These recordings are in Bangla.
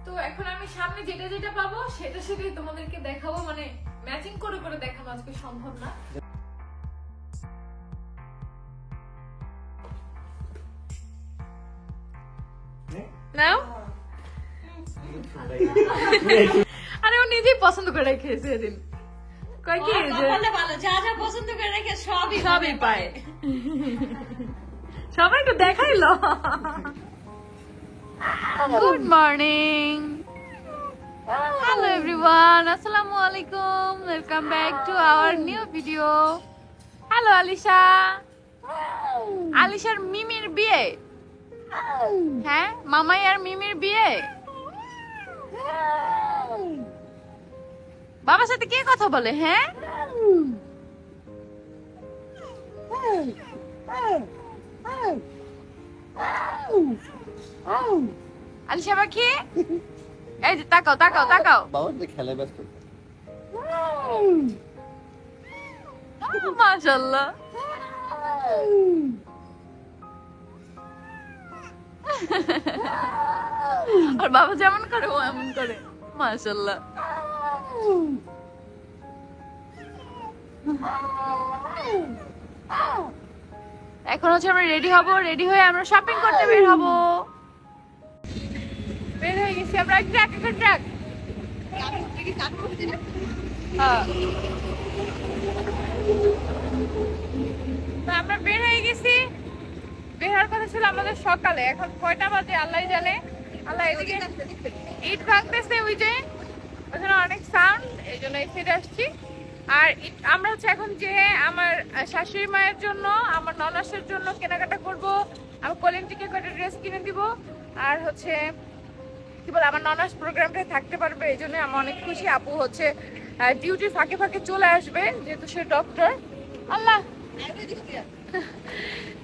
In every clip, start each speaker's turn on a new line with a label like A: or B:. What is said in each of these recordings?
A: তো এখন আমি সামনে যেটা যেটা পাবো সেটা সেটাই তোমাদেরকে দেখাবো, মানে ম্যাচিং করে করে দেখানো আজকে সম্ভব না। নাও আরে ও নিজেই পছন্দ করে রেখেছে এদিন, কয় কি যে
B: ভালো যা যা পছন্দ করে রেখে সবই
A: সবই পায়। সবাই একটু দেখাইলো। গুড মর্নিং, হ্যালো এভরিওয়ান, আসসালামু আলাইকুম, welcome back to our new video. Hello Alisha, আলিশার মিমির বিয়ে, হ্যাঁ মামাই আর মিমির বিয়ে। বাবার সাথে কে কথা বলে? হ্যাঁ আলিশা পাখি, এই যে তাকাও তাকাও তাকাও,
C: বাবার যে খেলায় ব্যস্ত।
A: মাশাআল্লাহ। আর বাবা যেমন করে ও এমন করে, মাশাআল্লাহ। এখন হচ্ছে আমরা রেডি হব, রেডি হয়ে আমরা শপিং করতে বের হব। বের হয়ে গেছি আমরা, ট্র্যাক একটা ট্র্যাক। হ্যাঁ তো আমরা বের হয়ে গেছি। বের হওয়ার কথা ছিল আমাদের সকালে, এখন কয়টা বাজে আল্লাহ জানে। আল্লাহ এদিকে ইট ভাঙতেছে, ওই যে ওখানে অনেক সাউন্ড, এই জন্য এই সাইডে আসছি। আর আমরা হচ্ছে এখন যে আমার শাশুড়ি মায়ের জন্য, আমার ননাসের জন্য কেনাকাটা করব। আমি কলিংটিকে কয়েকটা ড্রেস কিনে দিব, আর হচ্ছে কি বলে আমার ননাস প্রোগ্রামটায় থাকতে পারবে, এই জন্য আমি অনেক খুশি। আপু হচ্ছে ডিউটির ফাঁকে ফাঁকে চলে আসবে, যেহেতু সে ডক্টর। আল্লাহ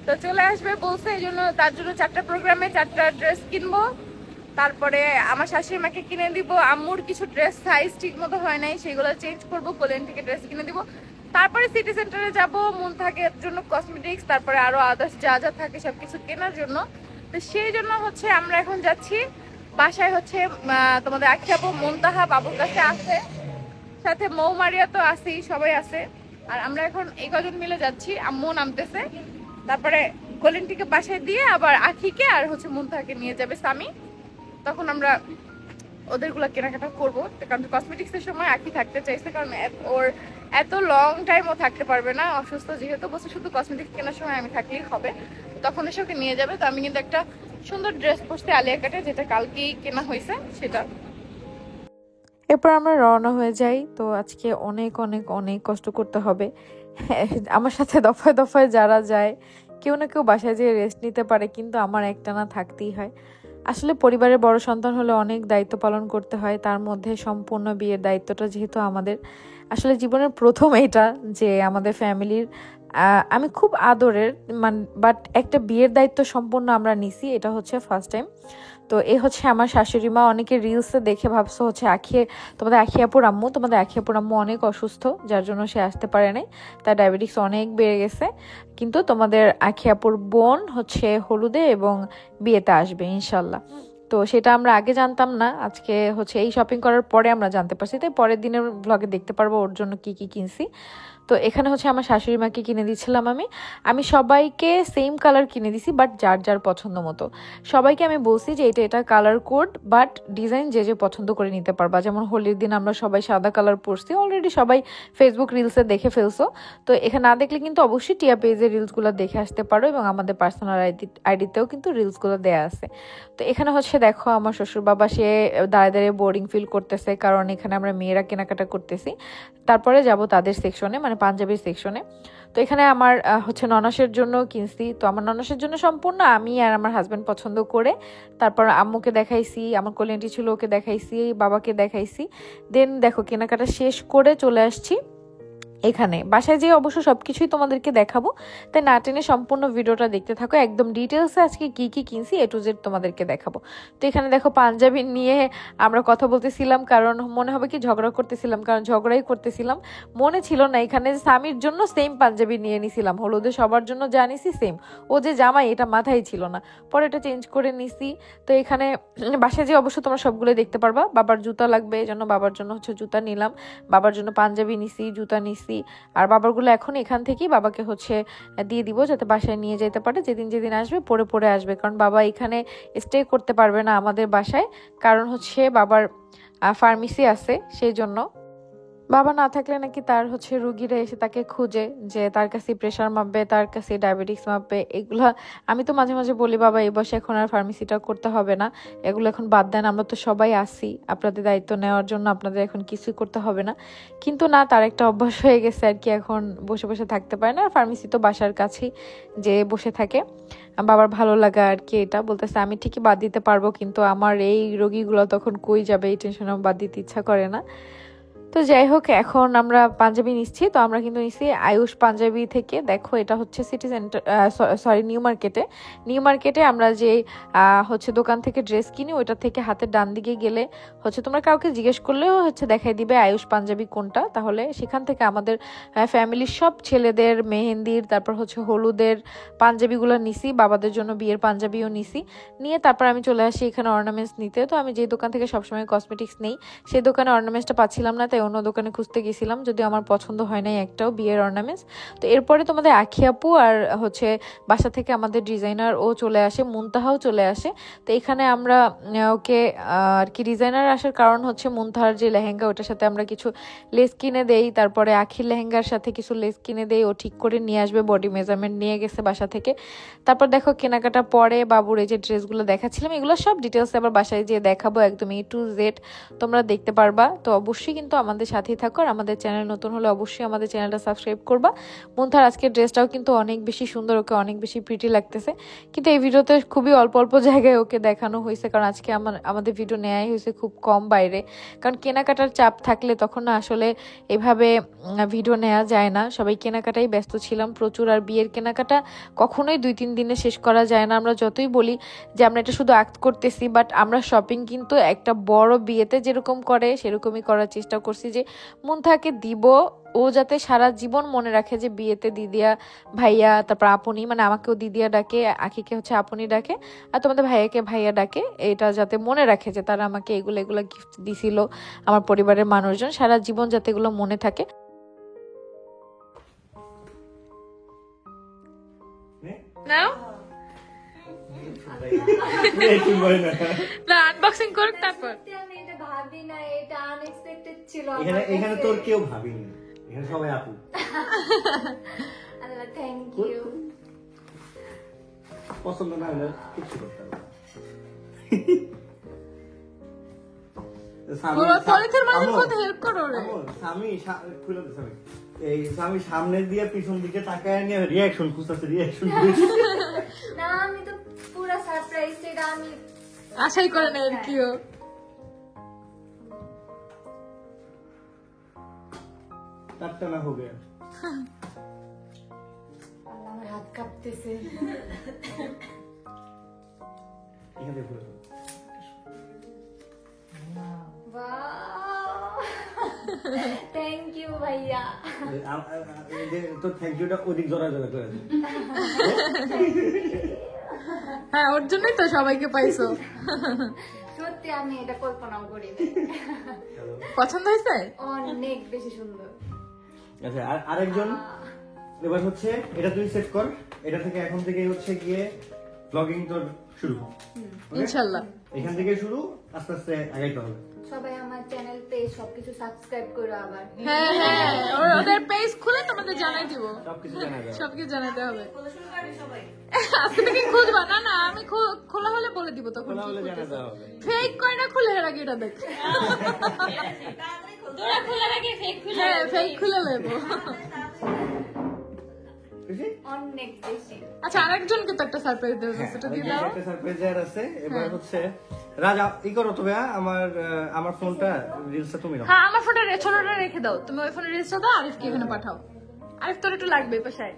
A: তো চলে আসবে বলছে, এই জন্য তার জন্য 4টা প্রোগ্রামে 4টা ড্রেস কিনবো। তারপরে আমার শাশুড়ি মাকে কিনে দিব। আম্মুর কিছু ড্রেস সাইজ ঠিক মতো হয় নাই, সেগুলো চেঞ্জ করবো, কোলেন থেকে ড্রেস কিনে দিব। তারপরে সিটি সেন্টারে যাব মুনথাকের জন্য কসমেটিক্স, তারপরে আরো আদার্স যা যা থাকে সবকিছু কেনার জন্য। তো সেই জন্য হচ্ছে আমরা এখন যাচ্ছি বাসায়। হচ্ছে তোমাদের আখিয়াবু, মুনতাহা বাবুর কাছে আছে, সাথে মৌমারিয়া তো আছেই, সবাই আছে। আর আমরা এখন এই কজন মিলে যাচ্ছি, আম্মু নামতেছে, তারপরে কলিনটিকে বাসায় দিয়ে আবার আখিকে আর হচ্ছে মুনতাহাকে নিয়ে যাবে স্বামী। তখন আমরা ওদেরগুলো কেনাকাটা করবো, কারণ কসমেটিক্সের সময় আখি থাকতে চাইছে, কারণ ওর এত লং টাইমও থাকতে পারবে না, অসুস্থ যেহেতু। বসে শুধু কসমেটিক্স কেনার সময় আমি থাকলেই হবে, তখন এসে ওকে নিয়ে যাবে। তো আমি কিন্তু একটা সুন্দর ড্রেস পরছি আলিয়া কাটে, যেটা কালকেই কেনা হয়েছে সেটা।
D: এরপর আমরা রওনা হয়ে যাই। তো আজকে অনেক অনেক অনেক কষ্ট করতে হবে। আমার সাথে দফায় দফায় যারা যায়, কেউ না কেউ বাসায় যেয়ে রেস্ট নিতে পারে, কিন্তু আমার একটানা থাকতেই হয়। আসলে পরিবারের বড় সন্তান হলে অনেক দায়িত্ব পালন করতে হয়, তার মধ্যে সম্পূর্ণ বিয়ের দায়িত্বটা যেহেতু আমাদের আসলে জীবনের প্রথম এটা, যে আমাদের ফ্যামিলির আমি খুব আদরের, বাট একটা বিয়ের দায়িত্ব সম্পূর্ণ আমরা নিছি, এটা হচ্ছে ফার্স্ট টাইম। তো এই হচ্ছে আমার শাশুড়ি মা। অনেকে রিলসে দেখে ভাবছো হচ্ছে তোমাদের আখিয়াপুর আম্মু অনেক অসুস্থ, যার জন্য সে আসতে পারে নাই, তার ডায়াবেটিস অনেক বেড়ে গেছে। কিন্তু তোমাদের আখিয়াপুর বোন হচ্ছে হলুদে এবং বিয়েতে আসবে ইনশাল্লাহ। তো সেটা আমরা আগে জানতাম না, আজকে হচ্ছে এই শপিং করার পরে আমরা জানতে পারছি। তাই পরের দিনের ব্লগে দেখতে পারবো ওর জন্য কি কি কিনছি। তো এখানে হচ্ছে আমার শাশুড়ি মাকে কিনে দিচ্ছিলাম আমি সবাইকে সেম কালার কিনে দিছি, বাট যার যার পছন্দ মতো। সবাইকে আমি বলছি যে এটা কালার কোড, বাট ডিজাইন যে যে পছন্দ করে নিতে পারবা। যেমন হোলির দিন আমরা সবাই সাদা কালার পরছি, অলরেডি সবাই ফেসবুক রিলসে দেখে ফেলছো। তো এখানে না দেখলে কিন্তু অবশ্যই টিয়া পেজের রিলসগুলো দেখে আসতে পারো, এবং আমাদের পার্সোনাল আইডিতেও কিন্তু রিলসগুলো দেয়া আছে। তো এখানে হচ্ছে দেখো আমার শ্বশুর বাবা, সে দাঁড়িয়ে দাঁড়িয়ে বোরিং ফিল করতেছে, কারণ এখানে আমরা মেয়েরা কেনাকাটা করতেছি। তারপরে যাব তাদের সেকশনে, মানে পাঞ্জাবির সেকশনে। তো এখানে আমার হচ্ছে ননাসের জন্য কিনছি। তো আমার ননাসের জন্য সম্পূর্ণ আমি আর আমার হাজব্যান্ড পছন্দ করে, তারপর আম্মুকে দেখাইছি, আমার কোলেন্টি ছিল ওকে দেখাইছি, বাবাকে দেখাইছি। দেন দেখো কেনাকাটা শেষ করে চলে আসছি এখানে বাসায় যেয়ে অবশ্য সবকিছুই তোমাদেরকে দেখাবো, তাই না টেনে সম্পূর্ণ ভিডিওটা দেখতে থাকো। একদম ডিটেলসে আজকে কি কি কিনছি A to Z তোমাদেরকে দেখাবো। তো এখানে দেখো পাঞ্জাবি নিয়ে আমরা কথা বলতেছিলাম, কারণ মনে হবে কি ঝগড়া করতেছিলাম, কারণ ঝগড়াই করতেছিলাম, মনে ছিল না এখানে স্বামীর জন্য সেম পাঞ্জাবি নিয়ে নিছিলাম, হলুদে সবার জন্য যা নিছি সেম, ও যে জামাই এটা মাথায় ছিল না, পরে এটা চেঞ্জ করে নিছি। তো এখানে বাসায় যে অবশ্য তোমরা সবগুলো দেখতে পারবা। বাবার জুতা লাগবে, এই জন্য বাবার জন্য হচ্ছে জুতা নিলাম, বাবার জন্য পাঞ্জাবি নিছি, জুতা নিছি। আর বাবারগুলো এখন এখান থেকেই বাবাকে হচ্ছে দিয়ে দিব, যাতে বাসায় নিয়ে যেতে পারে, যেদিন যেদিন আসবে পরে পরে আসবে, কারণ বাবা এখানে স্টে করতে পারবে না আমাদের বাসায়, কারণ হচ্ছে বাবার ফার্মেসি আছে, সেই জন্য। বাবা না থাকলে নাকি তার হচ্ছে রুগীরা এসে তাকে খুঁজে, যে তার কাছে প্রেশার মাপবে, তার কাছে ডায়াবেটিস মাপবে, এগুলা আমি তো মাঝে মাঝে বলি বাবা এই বয়সে এখন আর ফার্মেসিটা করতে হবে না, এগুলো এখন বাদ দেন, আমরা তো সবাই আসি আপনাদের দায়িত্ব নেওয়ার জন্য, আপনাদের এখন কিছুই করতে হবে না। কিন্তু না, তার একটা অভ্যাস হয়ে গেছে আর কি, এখন বসে বসে থাকতে পারে না, ফার্মেসি তো বাসার কাছেই, যে বসে থাকে। বাবার ভালো লাগা আর কি এটা, বলতেছে আমি ঠিকই বাদ দিতে পারবো, কিন্তু আমার এই রোগীগুলো তখন কই যাবে, এই টেনশনে বাদ দিতে ইচ্ছা করে না। তো যাই হোক, এখন আমরা পাঞ্জাবি নিচ্ছি। তো আমরা কিন্তু নিচ্ছি আয়ুষ পাঞ্জাবি থেকে। দেখো এটা হচ্ছে সিটি সেন্টার, সরি নিউ মার্কেটে আমরা যে হচ্ছে দোকান থেকে ড্রেস কিনি, ওইটা থেকে হাতের ডান দিকে গেলে হচ্ছে তোমরা কাউকে জিজ্ঞেস করলেও হচ্ছে দেখাই দিবে আয়ুষ পাঞ্জাবি কোনটা, তাহলে সেখান থেকে আমাদের ফ্যামিলির সব ছেলেদের মেহেন্দির, তারপর হচ্ছে হলুদের পাঞ্জাবিগুলো নিছি, বাবাদের জন্য বিয়ের পাঞ্জাবিও নিছি, নিয়ে তারপর আমি চলে আসি এখানে অর্নামেন্টস নিতে। তো আমি যে দোকান থেকে সবসময় কসমেটিক্স নেই, সেই দোকানে অর্নামেন্টসটা পাচ্ছিলাম না, তাই অন্য দোকানে খুঁজতে গেছিলাম, যদিও আমার পছন্দ হয় নাই একটাও বিয়ের অর্নামেন্টস। তো এরপরে তোমাদের আখি আপু আর হচ্ছে বাসা থেকে আমাদের ডিজাইনার ও চলে আসে, মুনতাহাও চলে আসে। তো এখানে আমরা ওকে আর কি ডিজাইনার আসার কারণ হচ্ছে মুনতাহার যে লেহেঙ্গা ওটার সাথে আমরা কিছু লেস কিনে দেই, তারপরে আখির লেহেঙ্গার সাথে কিছু লেস কিনে দেই, ও ঠিক করে নিয়ে আসবে, বডি মেজারমেন্ট নিয়ে গেছে বাসা থেকে। তারপর দেখো কেনাকাটা পরে বাবুর এই যে ড্রেসগুলো দেখাচ্ছিলাম, এগুলো সব ডিটেলস আবার বাসায় যেয়ে দেখাবো, একদম A to Z তোমরা দেখতে পারবা। তো অবশ্যই কিন্তু আমাদের সাথেই থাকো, আর আমাদের চ্যানেল নতুন হলে অবশ্যই আমাদের চ্যানেলটা সাবস্ক্রাইব করবা। মুনতাহার আজকের ড্রেসটাও কিন্তু অনেক বেশি সুন্দর, ওকে অনেক বেশি প্রিটি লাগতেছে, কিন্তু এই ভিডিওতে খুবই অল্প অল্প জায়গায় ওকে দেখানো হয়েছে, কারণ আজকে আমাদের ভিডিও নেওয়াই হয়েছে খুব কম বাইরে, কারণ কেনাকাটার চাপ থাকলে তখন না আসলে এভাবে ভিডিও নেওয়া যায় না, সবাই কেনাকাটাই ব্যস্ত ছিলাম প্রচুর। আর বিয়ের কেনাকাটা কখনোই 2-3 দিনে শেষ করা যায় না, আমরা যতই বলি যে আমরা এটা শুধু অ্যাক্ট করতেছি, বাট আমরা শপিং কিন্তু একটা বড় বিয়েতে যেরকম করে সেরকমই করার চেষ্টা করছি, যে মুনতাহাকে দিব, ও যাতে সারা জীবন মনে রাখে যে বিয়েতে দিদিয়া ভাইয়া, তারপর আপনি, মানে আমাকেও দিদিয়া ডাকে, আখিকে হচ্ছে আপনি ডাকে, আর তোমাদের ভাইয়াকে ভাইয়া ডাকে, এটা যাতে মনে রাখে যে তারা আমাকে এগুলো গিফট দিছিল, আমার পরিবারের মানুষজন, সারা জীবন যাতে এগুলো মনে থাকে। নাও না, আনবক্সিং করুক তারপর।
B: আমি এটা ভাবি না, এটা আনএক্সপেক্টেড ছিল।
C: এখানে তোর কেউ ভাবিনি, এখানে সবাই আপু।
B: আল্লাহ থ্যাংক ইউ।
C: পছন্দ না হলে কিছু করতে হবে। আমি সামনে দিয়ে পিছন দিকে তাকায় নিয়ে রিয়াকশন খুঁজতেছে, রিয়াকশন
B: না আমি তো পুরো সারপ্রাইজ, এটা আমি
A: আশাই করে না আর কিও।
C: কাটটা না হবে,
B: আমার হাত কাঁপতেছে।
C: এখানে ঘুরে
B: থ্যাংক ইউ ভাইয়া।
C: তো থ্যাংক ইউটা ওদিক জোড়া জোড়া করে দিই।
A: হ্যাঁ, ওর জন্যই তো সবাইকে পাইছো।
B: সত্যি আমি এটা কল্পনাও করিনি।
A: পছন্দ হয়েছে?
B: অনেক বেশি সুন্দর।
C: আচ্ছা, আর আরেকজন এবার হচ্ছে এটা তুই সেট কর, এটা থেকে এখন থেকে হচ্ছে গিয়ে ব্লগিং তোর শুরু
A: ইনশাআল্লাহ।
C: এখান থেকে শুরু, আস্তে আস্তে আগাইতে হবে।
B: সবাই আমার চ্যানেল পেজ সবকিছু সাবস্ক্রাইব করো আবার।
A: হ্যাঁ হ্যাঁ, ওদের পেজ খুলে তোমাদের জানাই দিব,
C: সবকিছু জানা যাবে,
A: সবকিছু জানাতে হবে। আজকে থেকে খুঁজবা না, না আমি খোলা হলে বলে দিব, তখন
C: বলে জানাতে হবে।
A: ফেক কয়টা খুলে এর আগে এটা দেখ।
B: তোরা খোলার আগে ফেক খুলে,
A: হ্যাঁ ফেক খুলে নেবো।
B: অনেক বেশি।
A: আচ্ছা, আরেকজনকে তো একটা সারপ্রাইজ দেবো, সেটা দিয়ে দাও।
C: একটা সারপ্রাইজ আর আছে, এবার হচ্ছে রাজা ই করো তো ভাইয়া, আমার ফোনটা রিলসটা তুমি নাও।
A: হ্যাঁ আমার ফোনটা ছোটটা রেখে দাও, তুমি ওই ফোনের রিলসটা দাও, আরিফকে এখানে পাঠাও। আরিফ তোর একটু লাগবে পাশায়।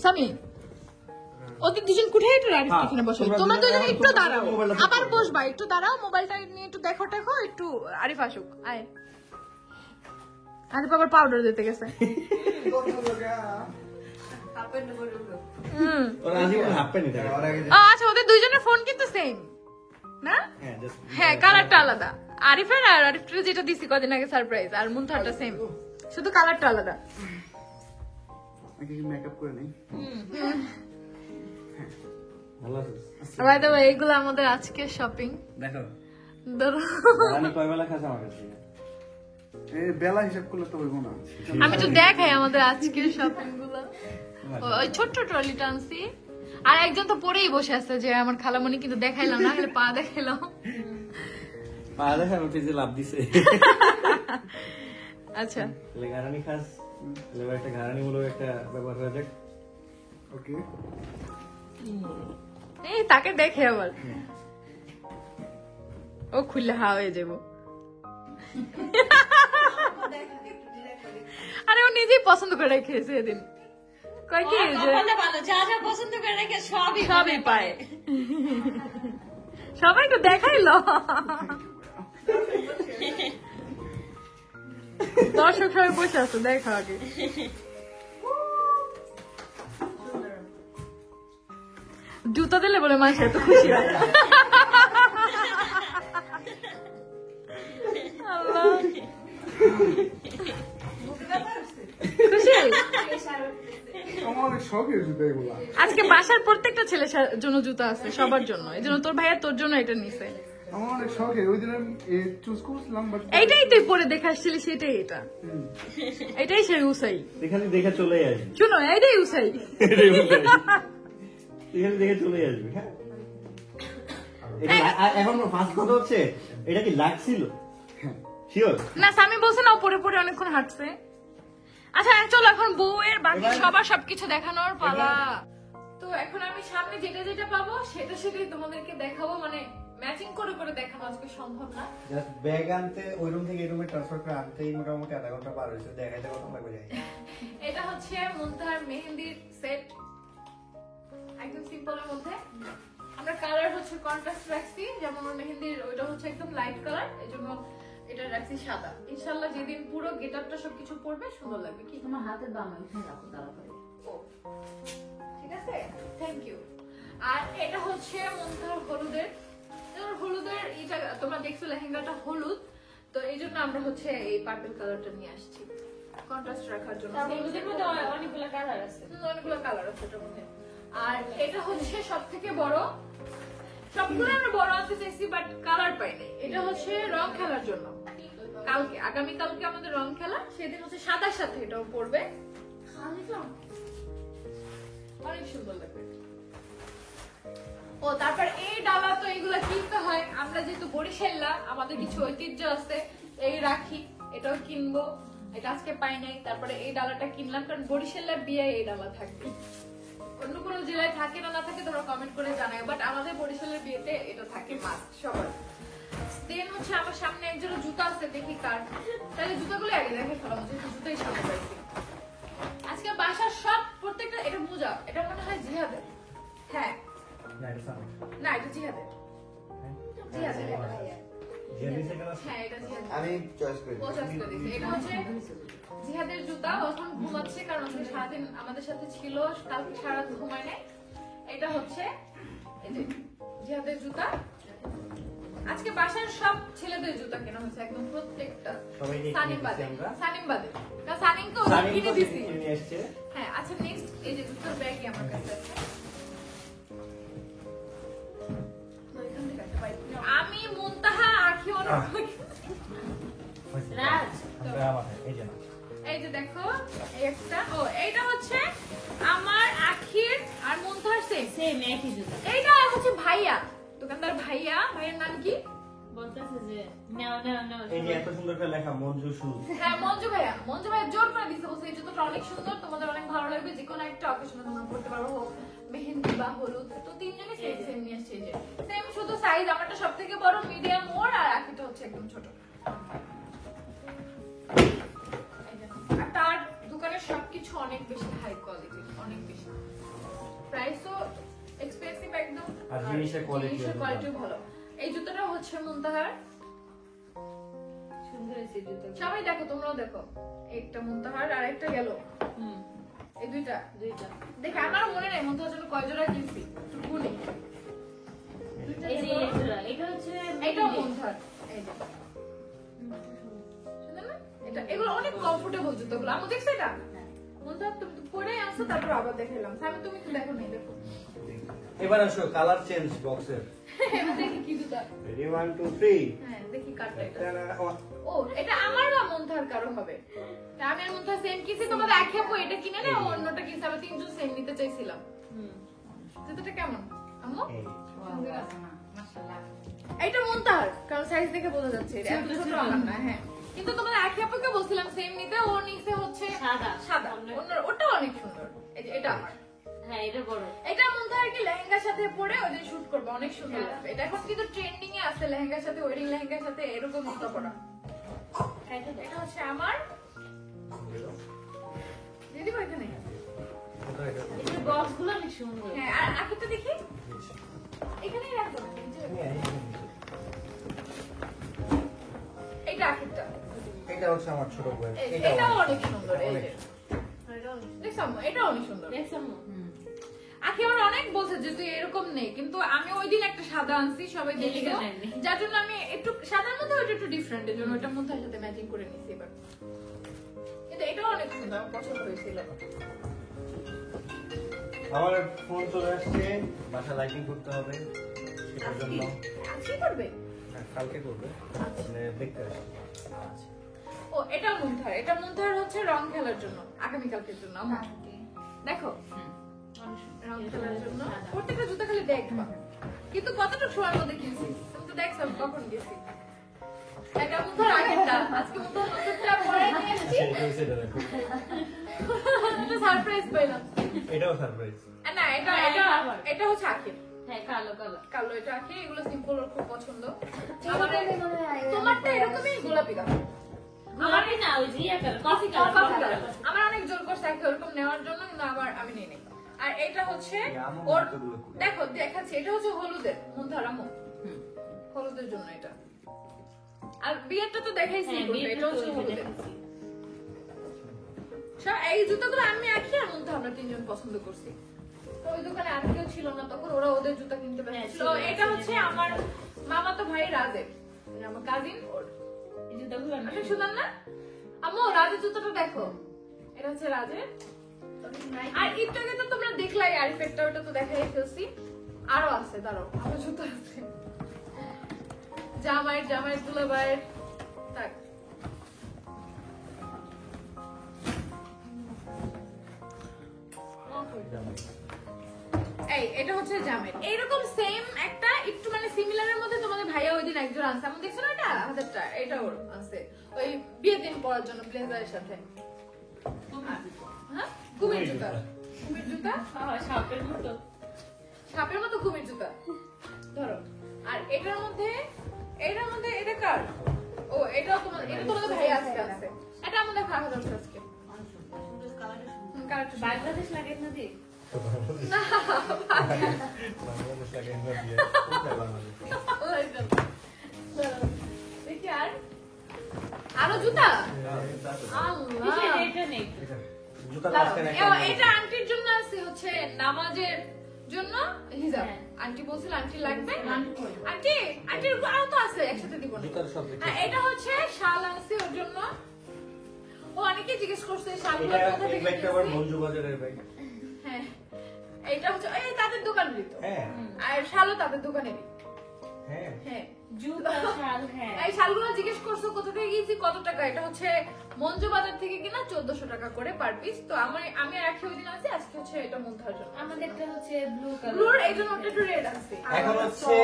A: সামি ওদের দুজন কুঠে একটু আরিফকে এখানে বসাই, তোমরা দুজন একটু দাঁড়াও, আবার বসবা, একটু দাঁড়াও, মোবাইলটা নিয়ে একটু দেখো একটু আরিফ আসুক। আয় আরিফ আবার পাউডার দিতে গেছে।
C: ওরা আজীবন হাফ প্যান্ট থাকে।
A: আচ্ছা ওদের দুইজনের ফোন কিন্তু সেম না?
C: হ্যাঁ just
A: হ্যাঁ কালারটা আলাদা, আরিফের আর আরিফের যেটা দিছি কদিন আগে সারপ্রাইজ, আর মুনথারটা সেম, শুধু কালারটা আলাদা।
E: মেকআপ করে নেই।
C: ভালো আছিস?
A: বাই দ্য ওয়ে এগুলো আমাদের আজকের শপিং।
C: দেখো
A: ধরো
C: রানী কয় বেলা খাস আমার কাছে?
E: এই বেলা হিসাব করলে তো হইব না।
A: আমি তো দেখাই আমাদের আজকের শপিং গুলো। ওই ছোট্ট ট্রলিটা আনছি, আর একজন তো পরেই বসে আছে যে আমার খালামণি, কিন্তু দেখাইলাম না, খালি পা দেখাইলাম।
C: পা দেখা উঠে যে লাভ দিছে।
A: আচ্ছা
C: তাহলে ঘাড়ানি খাস, তাহলে একটা ঘাড়ানি মূলক একটা ব্যাপার হয়ে যাক।
E: ওকে।
A: এই তাকে দেখে আবার ও খুললে হা হয়ে যাব। আরে ও নিজেই পছন্দ করে রেখেছে এদিন, কয় কি যে
B: যা যা পছন্দ করে রেখে
A: সবই পায়। সবাই তো দেখাইলো, দর্শক সবাই বসে আছে, দেখা আগে। জুতা দিলে বলে মানুষ এত খুশি হয়। আল্লাহ। খুশি
E: আমার অনেক শখের জুতো এগুলা।
A: আজকে বাসার প্রত্যেকটা ছেলের জন্য জুতা আছে, সবার জন্য, এই জন্য তোর ভাইয়া তোর জন্য এটা নিছে।
E: আমার অনেক শখের, ওই দিন আমি চুজ করছিলাম বাট
A: এইটাই তুই পরে দেখে আসছিলি, সেটাই এটা, এটাই সেই উসাই।
C: এখানে দেখে চলে আসবি,
A: শুনো এইটাই উসাই।
C: এখানে দেখে চলে আসবি। হ্যাঁ এখন ফার্স্ট কথা হচ্ছে এটা কি লাগছিল শিওর?
A: না স্বামী বলছে না ও পরে পরে অনেকক্ষণ হাঁটছে। আচ্ছা চলো এখন বউয়ের বাকি সবার সবকিছু দেখানোর পালা। তো এখন আমি সামনে যেটা যেটা পাবো সেটাই তোমাদেরকে দেখাবো, মানে ম্যাচিং করে করে দেখানো আজকে সম্ভব না।
C: জাস্ট ব্যাগ আনতে ওই রুম থেকে এই রুমে ট্রান্সফার করে আনতেই মোটামুটি আধা ঘন্টা পার হয়েছে, দেখাইতে কত লাগবে যাই।
A: এটা হচ্ছে মুনতাহার মেহেন্দির সেট, একদম সিম্পলের মধ্যে। আমরা কালার হচ্ছে কন্ট্রাস্ট রাখছি, যেমন ওর মেহেন্দির ওইটা হচ্ছে একদম লাইট কালার, এজন্য এটা রাখছি সাদা। ইনশাআল্লাহ যেদিন পুরো গেটআপটা সবকিছু পড়বে সুন্দর লাগবে। কি
B: তোমার হাতের বাম এখানে রাখো, দাঁড়া করে।
A: ও ঠিক আছে, থ্যাংক ইউ। আর এটা হচ্ছে মুনতাহার হলুদের এটা তোমরা দেখছো লেহেঙ্গাটা হলুদ, তো এই জন্য আমরা হচ্ছে এই পার্পল কালারটা নিয়ে আসছি কন্ট্রাস্ট রাখার জন্য।
B: হলুদের মধ্যে অনেকগুলো কালার আছে।
A: অনেকগুলো কালার আছে এটার মধ্যে। আর এটা হচ্ছে সব থেকে বড়, সবগুলো আমরা বড় আনতে চাইছি বাট কালার পাই নাই। এটা হচ্ছে রং খেলার জন্য, কালকে আগামীকালকে আমাদের রং খেলা, সেদিন হচ্ছে সাদার সাথে এটাও পড়বে, অনেক সুন্দর লাগবে। ও তারপর এই ডালা তো এগুলা কিনতে হয়, আমরা যেহেতু বরিশাল্লা আমাদের কিছু ঐতিহ্য আছে, এই রাখি এটাও কিনবো, এটা আজকে পাই নাই। তারপরে এই ডালাটা কিনলাম কারণ বরিশাল্লার বিয়ে এই ডালা থাকবে, অন্য কোনো জেলায় থাকে না থাকে তোমরা কমেন্ট করে জানাই, বাট আমাদের বরিশালের বিয়েতে এটা থাকে মাস্ট সবার। দেন হচ্ছে আমার সামনে একজোড়া জুতা আছে, দেখি কার, তাহলে জুতাগুলো আগে দেখে ফেলাম, যেহেতু জুতাই সামনে পাইছি। আজকে বাসার সব প্রত্যেকটা, এটা মোজা, এটা মনে হয় জিহাদের, হ্যাঁ না এটা জিহাদের, জিহাদের এটা। হ্যাঁ এটা জিহাদের,
C: আমি চয়েস করি।
A: ও চয়েস করে দিয়েছে। এটা হচ্ছে জিহাদের জুতা, এখন ঘুমাচ্ছে কারণ সে সারাদিন আমাদের সাথে ছিল, কালকে সারা ঘুমায় নাই। এটা হচ্ছে এই যে জিহাদের জুতা। আজকে বাসার সব ছেলেদের জুতা কেনা হচ্ছে একদম প্রত্যেকটা, সানিম বাদে, সানিম বাদে, কারণ সানিমকে ওরা কিনে দিছি। হ্যাঁ আচ্ছা নেক্সট এই যে জুতার ব্যাগই আমার কাছে আছে, আমি মুনতাহা আখি অনেক
B: রাজ
A: এই যে দেখো এই একটা, ও এইটা হচ্ছে আমার আখির আর মুনতাহার সেম
B: সেম একই জুতা।
A: এইটা হচ্ছে ভাইয়া, দোকানদার ভাইয়ার নাম কি
B: বলতেছে যে নাও নাও নাও।
C: এই যে এত সুন্দর করে লেখা মঞ্জু শুজ।
A: হ্যাঁ মঞ্জু ভাইয়া জোর করে দিচ্ছে, বলছে এই জুতোটা অনেক সুন্দর, তোমাদের অনেক ভালো লাগবে, যে কোনো একটা অকেশনে তোমরা পড়তে পারো, হোক মেহেন্দি বা হলুদ, তো তিনজনই সেম সেম নিয়ে আসছে। যে সেম, শুধু সাইজ আমারটা সব থেকে বড়, মিডিয়াম ওর, আর আখিটা হচ্ছে একদম ছোট। আর তার দোকানের সবকিছু অনেক বেশি হাই কোয়ালিটির, অনেক বেশি, প্রাইসও এক্সপেন্সিভ একদম,
C: আর জিনিসের
A: কোয়ালিটিও ভালো। এই জুতোটা হচ্ছে মুনতাহার,
B: সুন্দর হয়েছে জুতো।
A: সবাই দেখো, তোমরাও দেখো। একটা মুনতাহার আর একটা গেল, এই দুইটা দেখে আমার মনে নেই মুনতাহার জন্য কয় জোড়া কিনছি, একটু গুনি।
B: এই যে এই জোড়া, এটা হচ্ছে
A: এইটাও মুনতাহার, এই যে শুনলেন না? এটা এগুলো অনেক কমফোর্টেবল জুতোগুলো। আমি দেখছি এটা মুনতাহার, তুমি তো পরে আসছো, তারপর আবার দেখাইলাম। আমি তুমি তো দেখো নাই, দেখো
C: এবার আসো কালার চেঞ্জ বক্সের।
A: এবার দেখি কি জুতা।
C: রেডি 1 2 3
A: হ্যাঁ, দেখি কাটটা এটা। ও, এটা আমার বা মন্থার কারো হবে। তা আমি আর মন্থার সেম কিনছি, তোমাদের একই আপু এটা কিনে না, অন্যটা কিনছি, আমরা তিনজন সেম নিতে চাইছিলাম। জুতোটা কেমন আম্মু?
B: মাশাআল্লাহ।
A: এটা মন্তার, কারণ সাইজ দেখে বোঝা যাচ্ছে এটা এত ছোট আমার না। হ্যাঁ, কিন্তু তোমাদের একই আপুকে বলছিলাম সেম নিতে, ও নিচে হচ্ছে
B: সাদা।
A: সাদা, ওটা অনেক সুন্দর। এই যে এটা আমার,
B: হ্যাঁ এটা বড়।
A: এটা মন্তার কি লেহেঙ্গার সাথে পরে ওই দিন শুট করবে, অনেক সুন্দর লাগবে। এটা এখন কিন্তু ট্রেন্ডিং এ আছে, লেহেঙ্গার সাথে, ওয়েডিং লেহেঙ্গার সাথে এরকম জুতো পরা। এটা হচ্ছে আমার দিদি ভাই এখানে।
B: এই বক্সগুলো অনেক সুন্দর।
A: হ্যাঁ, আর আখিটা দেখি, এখানেই রাখো। এটা আখিটা,
C: এটা হচ্ছে আমার ছোট বই।
A: এটা অনেক সুন্দর। এই যে দেখছো আম্মু, এটা অনেক সুন্দর।
B: দেখছো?
A: আখি আমার অনেক বলছে যে তুই এরকম নেই, কিন্তু আমি ওই দিন একটা সাদা আনছি, সবাই দেখলো, যার জন্য আমি একটু সাদার মধ্যে ওইটা একটু ডিফারেন্ট, এর জন্য ওইটার মধ্যে সাথে ম্যাচিং করে নিয়েছি এবার। কিন্তু এটাও অনেক সুন্দর, আমার পছন্দ হয়েছিল।
C: আমার ফোন চলে আসছে, বাসা লাইটিং করতে হবে, সেটার জন্য
A: আজকে করবে?
C: হ্যাঁ, কালকে করবে, মানে দেখতে আসছি।
A: ও, এটা মুন্থার, এটা মুন্থার হচ্ছে রং খেলার জন্য, আগামীকালকের জন্য। আম্মু, দেখো রং খেলার জন্য প্রত্যেকটা জুতা খালি দেখবা, কিন্তু কতটুকু সময়ের মধ্যে কিনছি তুমি তো দেখছো আমি কখন গেছি। এটা মুন্থার আগেরটা, আজকে মুন্থার নতুনটা পরে নিয়ে এসেছি, এটা সারপ্রাইজ পেলাম।
C: এটাও সারপ্রাইজ।
A: না, এটা এটা এটা হচ্ছে আখির,
B: হ্যাঁ কালো কালো।
A: কালো, এটা আখির। এগুলো সিম্পল ওর খুব পছন্দ। তোমারটা এরকমই গোলাপি কালার,
B: আমার না ওই যে কফি কালার।
A: আমার অনেক জোর করছে আখি ওরকম নেওয়ার জন্য, কিন্তু আমি নিই নাই। আর এটা হচ্ছে ওর, দেখো দেখাচ্ছি, এটা হচ্ছে হলুদের মুন্থার আম্মু, হলুদের জন্য এটা। আর বিয়েরটা তো দেখাইছি, এটা হচ্ছে হলুদের। সব এই জুতোগুলো আমি আখি আর মুন্থা আমরা তিনজন পছন্দ করছি। তো ওই দোকানে আর কেউ ছিল না তখন, ওরা ওদের জুতা কিনতে ব্যস্ত ছিল। এটা হচ্ছে আমার মামাতো ভাই রাজের, আমার কাজিন, ওর
B: এই জুতাগুলো
A: আচ্ছা শুনলাম না আম্মু, রাজের জুতোটা দেখো, এটা হচ্ছে রাজের। আর ইটটাকে তো তোমরা দেখলাই, আরিফেরটা ওটা তো দেখাই ফেলছি, আরো আছে, দাঁড়াও আরো জুতো আছে, জামাইয়ের দুলাভাইয়ের। থাক, এই এটা হচ্ছে জামের, এইরকম সেম একটা একটু মানে সিমিলারের মধ্যে তোমাদের ভাইয়া ওই দিন একজন আনছে, আমি দেখছো না এটা হাতেরটা, এটা ওর আছে ওই বিয়ের দিন পরার জন্য ব্লেজারের সাথে। হ্যাঁ, কুমির জুতা, কুমির জুতা,
B: সাপের মতো,
A: সাপের মতো কুমির জুতা ধরো। আর এটার মধ্যে এটা কার? ও, এটাও তোমাদের, এটা তোমাদের ভাইয়া আজকে আছে, এটা আমাদের খাওয়া যাচ্ছে আজকে। কালারটা
B: বাংলাদেশ লাগে না দিয়ে
A: না,
C: বাংলাদেশ লাগে না দিয়ে,
A: দেখি আর আরো জুতা। আল্লাহ,
B: এটা নেই।
C: জুতা
A: দাঁড়াও,
C: লাস্টে
A: এটা আন্টির জন্য আছে, হচ্ছে নামাজের জন্য হিজাব।
C: হ্যাঁ।
A: আন্টি বলছিল আন্টি লাগবে, আন্টির আরো তো আছে, একসাথে দিব না।
C: জুতার সব দেখে।
A: আর এটা হচ্ছে শাল আনছি ওর জন্য। ও অনেকে জিজ্ঞেস করছে শালগুলো
C: এটা
A: কোথা
C: এই
A: থেকে
C: ব্যাগটা আবার
A: কিনছি?
C: মঞ্জু বাজারের ব্যাগ।
A: হ্যাঁ, এটা হচ্ছে এই তাদের দোকানেরই তো।
C: হ্যাঁ
A: আর শালও তাদের দোকানেরই।
C: হ্যাঁ
A: হ্যাঁ,
B: জুতা শাল। হ্যাঁ
A: এই শালগুলো জিজ্ঞেস করছো কোথা থেকে কিনছি, কত টাকা? এটা হচ্ছে মঞ্জু বাজার থেকে কিনা 1400 টাকা করে পার পিস। তো আমি রাখি ওই দিন আছে, আজকে হচ্ছে এটা মুন্থার জন্য।
B: আমাদেরটা হচ্ছে ব্লু কালার।
A: ব্লুর এই জন্য ওটা একটু রেড আছে।
C: এখন হচ্ছে,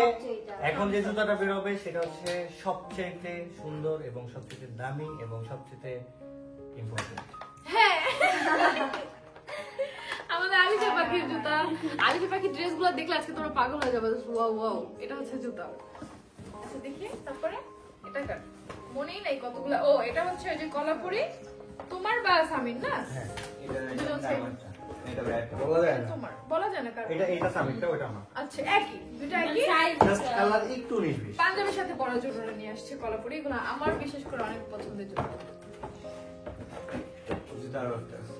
C: এখন যে জুতাটা বের হবে সেটা হচ্ছে সবচেয়ে সুন্দর এবং সবচেয়ে দামি এবং সবচেয়ে ইম্পর্টেন্ট।
A: হ্যাঁ, আমাদের আলিশা পাক পাখির জুতা। আলিশা পাখির ড্রেসগুলো দেখলে আজকে তোমরা পাগল হয়ে যাবে। ওয়াও ওয়াও, এটা হচ্ছে জুতা। আচ্ছা দেখি, তারপরে এটা কার মনেই নাই কতগুলো। ও এটা হচ্ছে ওই যে কলাপুরি তোমার বা সামিন না?
C: হ্যাঁ,
A: দুজন same।
C: এটা ব্র্যান্ড বলা যায় না।
A: তোমার বলা যায় না কার।
C: এটা সামিটটা, ওটা আমার।
A: আচ্ছা একই, দুটো একই।
C: জাস্ট কালার একটু 19-20।
A: পাঞ্জাবির সাথে পরার জন্য ওরা নিয়ে আসছে কলাপুরি। এগুলো আমার বিশেষ করে অনেক পছন্দের জুতা।
C: জুতা আরো একটা আছে।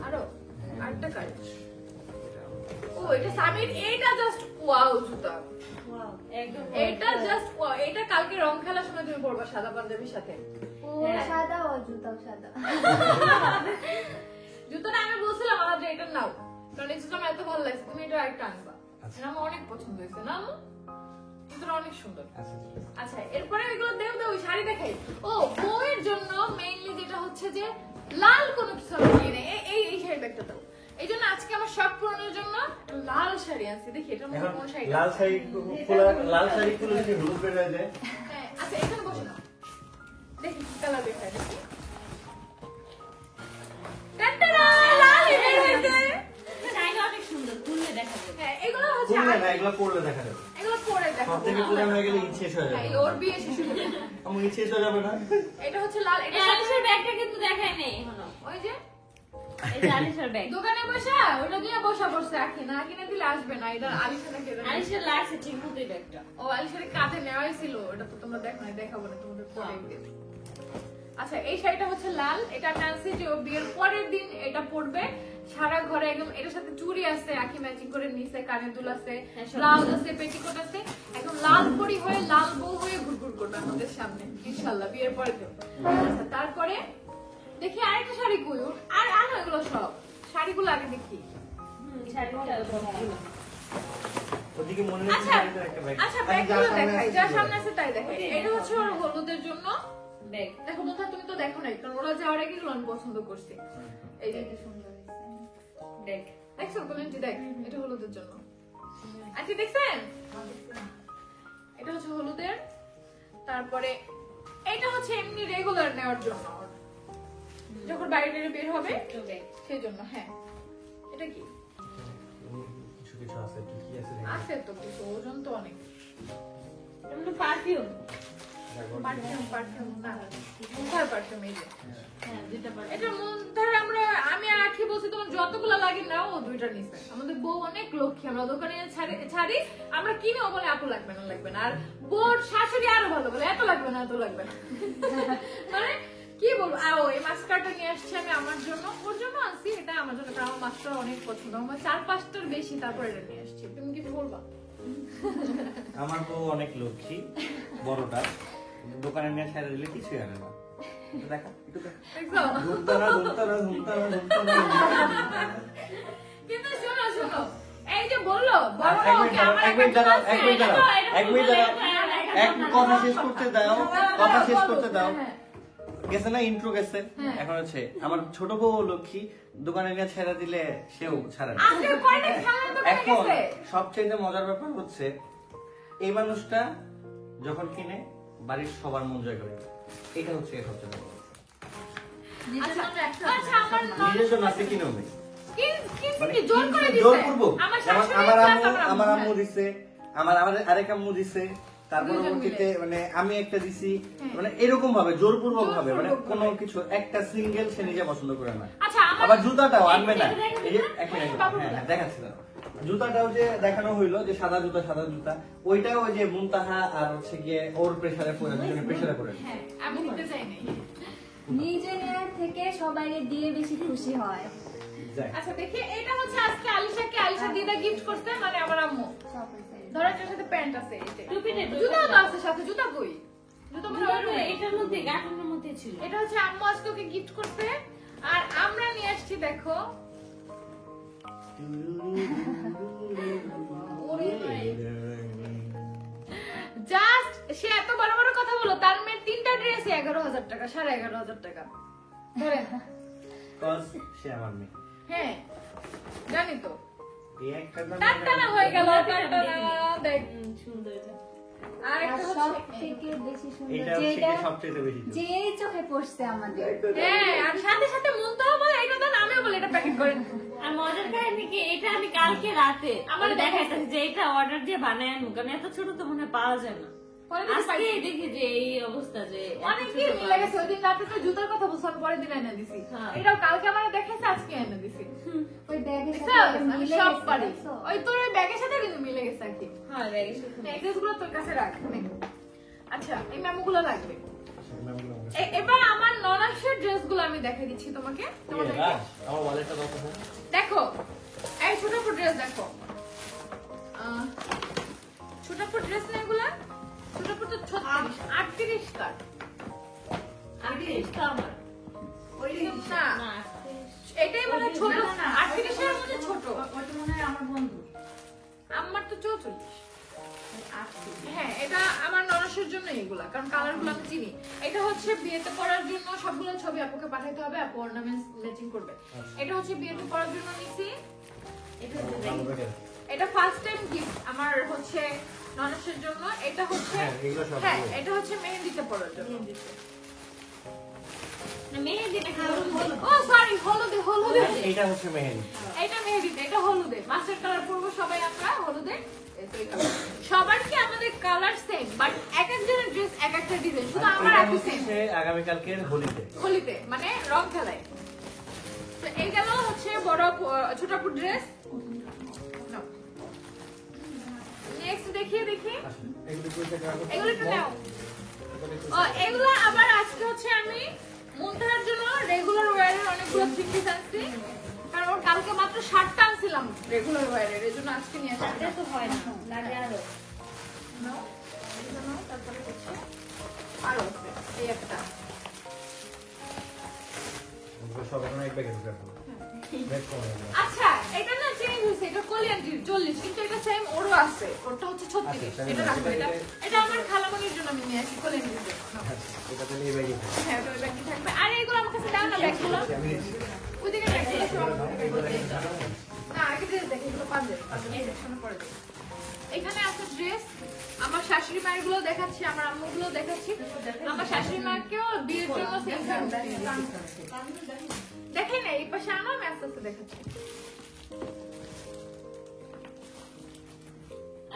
A: আরো আরেকটা কার। ও এটা সামির। এইটা জাস্ট ওয়াও জুতা। এটা জাস্ট ওয়াও। এটা কালকে রং খেলার সময় তুমি পরবা সাদা পাঞ্জাবির সাথে।
B: ও সাদা, ও জুতাও সাদা।
A: জুতোটা আমি বলছিলাম আমার যে এটা নাও, কারণ এই জুতো আমার এত ভালো লাগছে, তুমি এটা একটা আনবা। এটা আমার অনেক পছন্দ হয়েছে না আম্মু? জুতোটা অনেক সুন্দর। আচ্ছা এরপরে এগুলো দেও দেও, শাড়ি দেখাই। ও বউয়ের জন্য মেইনলি যেটা হচ্ছে যে লাল কোনো কিছু আমি কিনে এই শাড়ি ব্যাগটা দাও। এই জন্য আজকে আমার শখ পূরণের জন্য একটা লাল শাড়ি আনছি। দেখি এটার মধ্যে কোন শাড়ি।
C: লাল শাড়ি খুলে যদি হলুদ বের হয়ে যায়।
A: হ্যাঁ আচ্ছা এখানে বসে নাও, দেখি কি কালার বের হয়। দেখি টাটা লাল বের হয়েছে।
B: অনেক সুন্দর, খুললে দেখা যাবে।
A: হ্যাঁ এগুলো হচ্ছে
C: খুললে না, এগুলো পরলে দেখা যাবে।
A: এগুলো পরে দেখো।
C: সব থেকে পূজা হয়ে গেলে ঈদ শেষ হয়ে যাবে।
A: হ্যাঁ, ওর বিয়ে শেষ হয়ে যাবে।
C: আমার ঈদ শেষ হয়ে যাবে না।
A: এটা হচ্ছে লাল। এটা
B: আলিশার ব্যাগটা কিন্তু দেখায় নেই এখনো।
A: ওই যে
B: এই যে আলিশার ব্যাগ।
A: দোকানে বসা ওটা নিয়ে বসা বসে রাখি না, কিনে দিলে আসবে না। এটা আলিশা নাকি
B: আলিশার লাগছে ঠিক মতো এই ব্যাগটা।
A: ও আলিশারে কাঁধে নেওয়াই ছিল। এটা তো তোমরা দেখো না, দেখাবো না তোমাদের পরে। আচ্ছা এই শাড়িটা হচ্ছে লাল। এটা আমি আনছি যে ও বিয়ের পরের দিন এটা পরবে সারা ঘরে একদম। এটার সাথে চুড়ি আছে, আঁখি ম্যাচিং করে নিচে কানের দুল আছে, ব্লাউজ আছে, পেটিকোট আছে। একদম লাল পরি হয়ে লাল বউ হয়ে ঘুরঘুর করবে আমাদের সামনে ইনশাআল্লাহ বিয়ের পরে দিন। আচ্ছা তারপরে দেখি আরেকটা শাড়ি কই। আর আনো এগুলো সব শাড়িগুলো আগে দেখি।
C: ওদিকে মনে নেই
A: আচ্ছা
C: একটা ব্যাগ।
A: আচ্ছা ব্যাগগুলো দেখাই, যা সামনে আছে তাই দেখাই। এটা হচ্ছে ওর হলুদের জন্য
B: ব্যাগ।
A: দেখো মোথা, তুমি তো দেখো নাই, কারণ ওরা যাওয়ার আগে এগুলো আমি পছন্দ করছি। এই যে
B: এটা সুন্দর হয়েছে। ব্যাগ।
A: দেখছো কোনটি দেখ, এটা হলুদের জন্য। আচ্ছা দেখছেন, এটা হচ্ছে হলুদের। তারপরে এটা হচ্ছে এমনি রেগুলার নেওয়ার জন্য, যখন বাইরে বের হবে সেই জন্য। হ্যাঁ এটা কি
C: কিছু কিছু আছে, কি আছে
A: আছে তো কিছু, ওজন তো অনেক।
B: এটা পারফিউম।
A: পারফিউম না, মুখার পারফিউম। এই যে
B: হ্যাঁ, দুটো পারফিউম।
A: এটা ধর আমি আর আখি বলছি তোমার যতগুলো লাগে নাও, ও দুইটা নিছে। আমাদের বউ অনেক লক্ষ্মী, আমরা দোকানে ছাড়ি আমরা কিনে, ও বলে আপু লাগবে না লাগবে না। আর বোর শাশুড়ি আরো ভালো বলে এত লাগবে না এত লাগবে না। মানে কি বলবো। আর ওই মাস্কারটা নিয়ে আসছি আমি আমার জন্য, ওর জন্য আনছি। এটা আমার জন্য, কারণ আমার মাস্কার অনেক পছন্দ। আমার 4-5টার বেশি, তারপর এটা নিয়ে আসছি। তুমি কিছু বলবা?
C: আমার বউ অনেক লক্ষ্মী, বড়টা দোকানে নিয়ে ছেড়ে দিলে কিছুই আনে না। দেখা একটু
A: দেখছো? কিন্তু শোনো শোনো, এই যে বললো বড় ওকে আমার
C: এক মিনিট দাঁড়াও, এক মিনিট দাঁড়াও, এক মিনিট দাঁড়াও, এক কথা শেষ করতে দাও, কথা শেষ করতে দাও। গেছে না ইন্ট্রো গেছে, এখন হচ্ছে আমার ছোট বউ লক্ষ্মী, দোকানে নিয়ে ছেড়ে দিলে সেও ছাড়ে না।
A: আজকে কয়টা খেলার দোকানে
C: এখন
A: গেছে?
C: সবচেয়ে মজার ব্যাপার হচ্ছে এই মানুষটা যখন কিনে বাড়ির সবার মন জয় করে, এটা হচ্ছে এর সবচেয়ে বড় কথা।
A: আচ্ছা আমার
C: নিজের জন্য আছে কিনেও নেই,
A: কিন্তু কি জোর করে দিছে?
C: জোর করবো।
A: আমার
C: যেমন
A: শাশুড়ি
C: আমার
A: plus
C: আম্মু, আমার আম্মু
A: হ্যাঁ।
C: দিছে, আমার আরেক আম্মু দিছে, তার
A: দুইজন
C: পরবর্তীতে
A: মিলে।
C: মানে আমি একটা দিছি, মানে এরকম ভাবে জোরপূর্বক ভাবে, মানে
A: জোরপূর্বক
C: কোনো
A: ভাবে।
C: কিছু একটা সিঙ্গেল সে নিজে পছন্দ করে না।
A: আচ্ছা
C: আবার জুতাটাও আনবে না,
B: দেখো,
C: এই যে এক মিনিট, হ্যাঁ দেখাচ্ছি দাঁড়াও। জুতাটাও যে দেখানো হইলো যে সাদা জুতা, ওইটাও ওই যে মুনতাহা আর হচ্ছে গিয়ে ওর প্রেসারে পড়ে, দুজনে প্রেসারে পড়ে।
A: হ্যাঁ, আমি নিতে চাই নাই।
B: নিজে নেওয়ার থেকে সবাই দিয়ে বেশি খুশি হয়।
C: যাই।
A: আচ্ছা দেখি, এটা হচ্ছে আজকে আলিশা দিদা গিফট করতে, মানে আমার আম্মু।
B: সব হয়েছে।
A: ধরো এটার সাথে প্যান্ট আছে, এই যে।
B: টুপিটা
A: জুতা তো আছে সাথে, জুতা কই? জুতা মনে হয় ওই
B: এটার মধ্যে গাঠনের মধ্যে ছিল।
A: এটা হচ্ছে আম্মু আজকে ওকে গিফট করতে, আর আমরা নিয়ে আসছি দেখো। জাস্ট সে এত বড় বড় কথা বলো, তার মেয়ের 3টা ড্রেসে 11,000 টাকা, 11,500 টাকা ধরেন।
C: Cause সে আমার মেয়ে।
A: হ্যাঁ জানি তো,
C: এই একটা দাম
A: টাটটানা হয়ে গেল, টাটটানা দেখ।
B: সুন্দর এটা।
A: আর একটা
B: সব
A: হচ্ছে
B: থেকে বেশি সুন্দর
C: এটা হচ্ছে
B: যেটা
C: কি সবচেয়ে বেশি
B: যে চোখে পড়ছে আমাদের
A: হ্যাঁ, আর সাথে সাথে মুনতাহা বলে এটা দেন, আমিও বলে এটা প্যাকেট করে দিন।
F: আর মজার কাহিনী কি, এটা আমি কালকে রাতে আমার দেখাইতেছি যে এটা অর্ডার দিয়ে বানায় আনুক, কারণ এত ছোট তো মনে হয় পাওয়া যায় না।
A: পরে দিন
F: আজকে
A: পাইছি।
F: দেখি যে এই অবস্থা, যে এত
A: অনেক
F: ছোট
A: দিন
F: পাওয়া
A: মিলে গেছে,
F: যায়।
A: ওই দিন রাতে তো জুতার কথা বলছো, আমি পরের দিন এনে দিছি।
F: হ্যাঁ।
A: এটাও কালকে আমার দেখাইছে, আজকে এনে দিছি।
B: ওই ব্যাগের
A: দেখছো?
B: সাথে
A: আমি
B: মিলে
A: সব
B: গেছে,
A: পারি।
B: দেখছো?
A: ওই তোর ওই ব্যাগের সাথে কিন্তু মিলে গেছে আর কি।
F: হ্যাঁ, ব্যাগের সাথে।
A: এই ড্রেসগুলো তোর কাছে রাখ। নে। আচ্ছা, এই মেমোগুলো লাগবে। এবার আমার ননাসের ড্রেসগুলো আমি দেখাই দিচ্ছি তোমাকে। তোমাদেরকে।
C: আমার ওয়ালেটটা দাও তো।
A: দেখো, এই ছোট ড্রেস দেখো। ছোট ড্রেস না এগুলা? ছোট তো 36, 38 কাট।
F: আমি এটা আমার।
A: ওই না,
F: না,
A: এটাই মানে ছোট, 38 এর মধ্যে ছোট।
F: ওটা মনে হয় আমার বন্ধু।
A: আমার তো 44। হ্যাঁ, এটা আমার নরসের জন্য এগুলা, কারণ কালার গুলো আমি চিনি। এটা হচ্ছে বিয়েতে পরার জন্য, সবগুলো ছবি আপুকে পাঠাইতে হবে, আপু অর্নামেন্টস ম্যাচিং করবে। এটা হচ্ছে বিয়েতে পরার জন্য নিছি। এটা ফার্স্ট টাইম গিফট আমার হচ্ছে নরসের জন্য। এটা হচ্ছে হ্যাঁ, এটা হচ্ছে মেহেন্দিতে পরার জন্য।
F: না, মেহেদিটা হলুদ।
A: ও সরি, হলুদে হলুদে।
C: এটা হচ্ছে মেহেন্দি।
A: এটা মেহেদিতে, এটা হলুদে। মাস্টার কালার পরবো সবাই আমরা হলুদে। সবার কি আমাদের কালার সেম, বাট এক একজনের ড্রেস এক একটা ডিজাইন, শুধু আমার
C: এটা
A: একই সেম।
C: হচ্ছে আগামীকালকের হোলিতে।
A: হোলিতে মানে রং খেলায়। তো এই গেল হচ্ছে বড় ছোট আপুর ড্রেস। নেক্সট দেখিয়ে দেখি, এগুলো একটু নাও। ও এগুলো আবার আজকে হচ্ছে আমি মুনতাহার জন্য রেগুলার ওয়্যারের অনেকগুলো থ্রি পিস আনছি, কারণ ওর কালকে মাত্র 60টা আনছিলাম রেগুলার ওয়্যারের, এর জন্য আজকে নিয়ে আসছি।
F: এটা তো হয় না, লাগে আরো।
A: নাও, এটা নাও, তারপরে হচ্ছে আরো আছে এই একটা।
C: সব এখন এক ব্যাগে ঢুকে রাখো। ব্যাগ কম হয়ে যাবে।
A: আচ্ছা, এটা না চেঞ্জ হয়েছে, এটা কলিয়ান্টির 40, কিন্তু এটা সেম ওরও আছে, ওরটা হচ্ছে 36।
C: আচ্ছা,
A: এটা রাখো, এটা আমার খালামণির জন্য আমি নিয়ে আসি কলিয়ান্টির জন্য। নাও।
C: এটা তাহলে এই ব্যাগে থাকবে।
A: হ্যাঁ, ওটা ওই ব্যাগটি থাকবে। আর এগুলো আমার কাছে দাও না, ব্যাগগুলো ওইদিকে ব্যাগগুলো সব না, আগে ড্রেস দেখে, এগুলো পাঞ্জাবি, পাঞ্জাবি সেকশনে পরে দেবো। এখানে আছে ড্রেস, আমার শাশুড়ি মায়ের গুলো দেখাচ্ছি, আমার আম্মু গুলো দেখাচ্ছি। আমার শাশুড়ি মাকেও বিয়ের জন্য দেখেন না, এই পাশে আনো, আমি আস্তে আস্তে দেখাচ্ছি।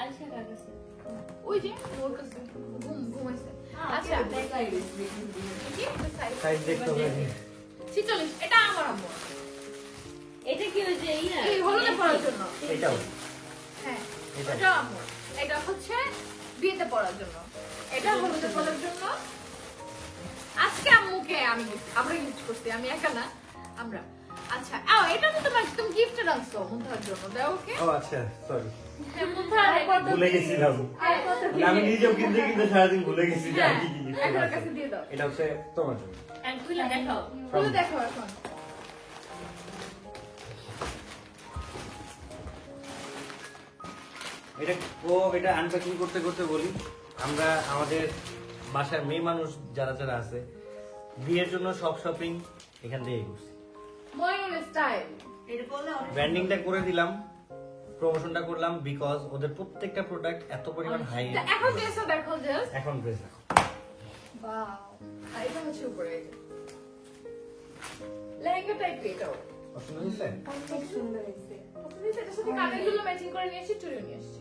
F: আচ্ছা, কাছে।
A: ওই যে ওর কাছে ঘুমাইছে। আচ্ছা, কি?
C: সাইজ দেখতে হবে।
A: 46, এটা আমার আম্মু,
F: এটা কি ওই যে ইয়া?
A: এই হলুদে পরার জন্য।
C: এটাও
A: হ্যাঁ,
C: এটা?
A: এটা আম্মুর। এটা হচ্ছে বিয়েতে পরার জন্য, এটা হলুদে পরার জন্য। আজকে আম্মুকে আমরা গিফট করছি, আমি একা না, আমরা। আচ্ছা, এটা তো তোমার তুমি গিফট আনছো মুনতাহার জন্য, দাও ওকে।
C: ও আচ্ছা, সরি।
A: মুনতাহার
C: ভুলে গেছিলাম। মানে আমি নিজেও কিনতে কিনতে সারাদিন ভুলে গেছি যে আমি কি কি gift
A: এখন
C: আছে।
A: কাছে দিয়ে দাও,
C: এটা হচ্ছে তোমার জন্য।
F: And খুলে দেখাও।
A: খুলে দেখো এখন।
C: এটা আনপ্যাকিং করতে করতে বলি, আমরা আমাদের বাসার মেয়ে মানুষ যারা যারা আছে, বিয়ের জন্য সব শপিং এখান থেকেই করছি।
A: ময়ূর স্টাইল।
C: ব্র্যান্ডিংটা করে দিলাম, প্রমোশনটা করলাম, বিকজ ওদের প্রত্যেকটা প্রোডাক্ট এত পরিমাণ হাই।
A: এখন ড্রেসও দেখো জাস্ট।
C: এখন ড্রেস দেখো।
A: ওয়াও, আর এটা হচ্ছে উপরে লেহেঙ্গা টাইপ এটাও।
C: পছন্দ হয়েছে?
B: অনেক সুন্দর হয়েছে
A: এটার সাথে কানেরগুলো ম্যাচিং করে নিয়ে এসেছি, চুড়িও নিয়ে এসেছি।